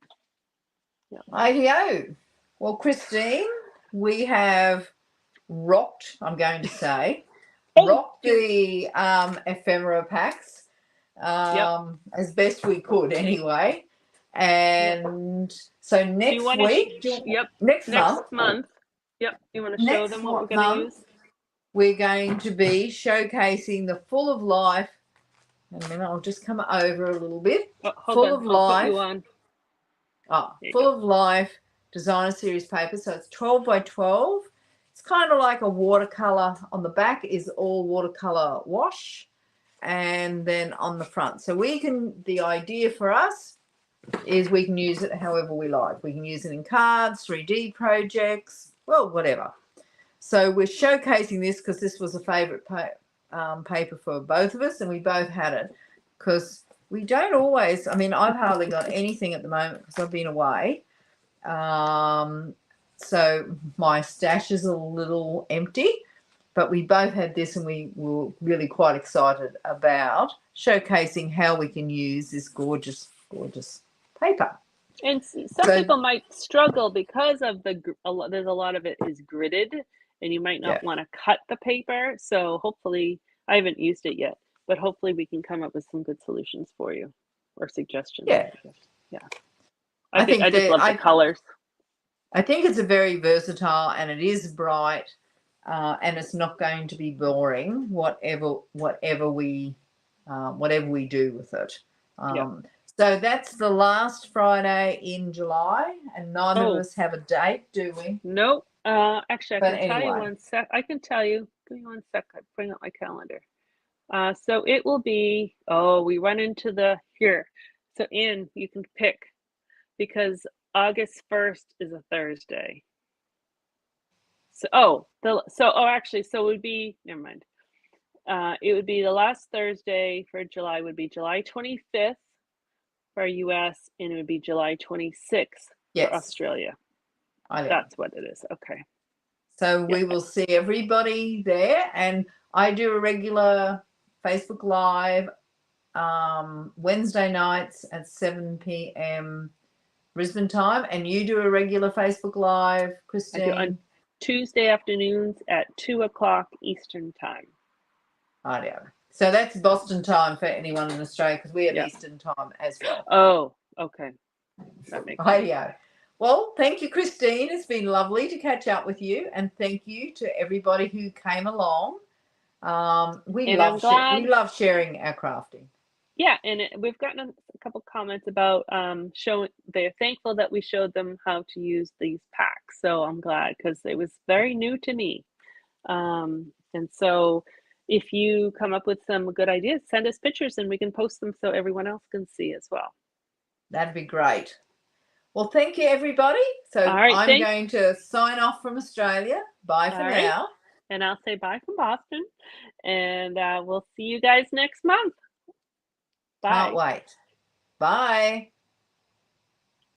IDO. Well, Christine, we have rocked, I'm going to say, rocked the ephemera packs as best we could anyway. And so next week, next month. Yep. You want to show them what we're going to use? We're going to be showcasing the Full of Life. And then I'll just come over a little bit. Full of Life. Full of Life Designer Series paper. So it's 12 by 12. It's kind of like a watercolor. On the back is all watercolor wash, and then on the front. So the idea for us is we can use it however we like. We can use it in cards, 3D projects, well, whatever. So we're showcasing this because this was a favorite paper for both of us, and we both had it because we don't always, I mean, I've hardly got anything at the moment because I've been away. So my stash is a little empty, but we both had this and we were really quite excited about showcasing how we can use this gorgeous, gorgeous paper. And some people might struggle because of there's a lot of it is gridded, and you might not want to cut the paper. So hopefully, I haven't used it yet, but hopefully we can come up with some good solutions for you or suggestions. Yeah. I just love the colors. I think it's a very versatile, and it is bright, and it's not going to be boring, whatever we do with it. So that's the last Friday in July, and neither of us have a date, do we? Nope. Actually, I can tell you one sec. I can tell you. Give me one sec. I bring up my calendar. So it will be. Oh, we run into here. So Anne, you can pick because August 1st is a Thursday. So actually, so it would be. Never mind. It would be the last Thursday for July. Would be July 25th for US, and it would be July 26th for Australia. That's what it is. Okay. So we will see everybody there, and I do a regular Facebook Live Wednesday nights at 7 p.m. Brisbane time, and you do a regular Facebook Live, Christine? I do on Tuesday afternoons at 2 o'clock Eastern time. So that's Boston time for anyone in Australia because we have Eastern time as well. Oh, okay. That makes sense. Well, thank you, Christine. It's been lovely to catch up with you, and thank you to everybody who came along. We love sharing our crafting. Yeah, and we've gotten a couple comments about they're thankful that we showed them how to use these packs. So I'm glad because it was very new to me. And so if you come up with some good ideas, send us pictures and we can post them so everyone else can see as well. That'd be great. Well, thank you, everybody. So I'm going to sign off from Australia. Bye for now. And I'll say bye from Boston. And we'll see you guys next month. Bye. Can't wait. Bye.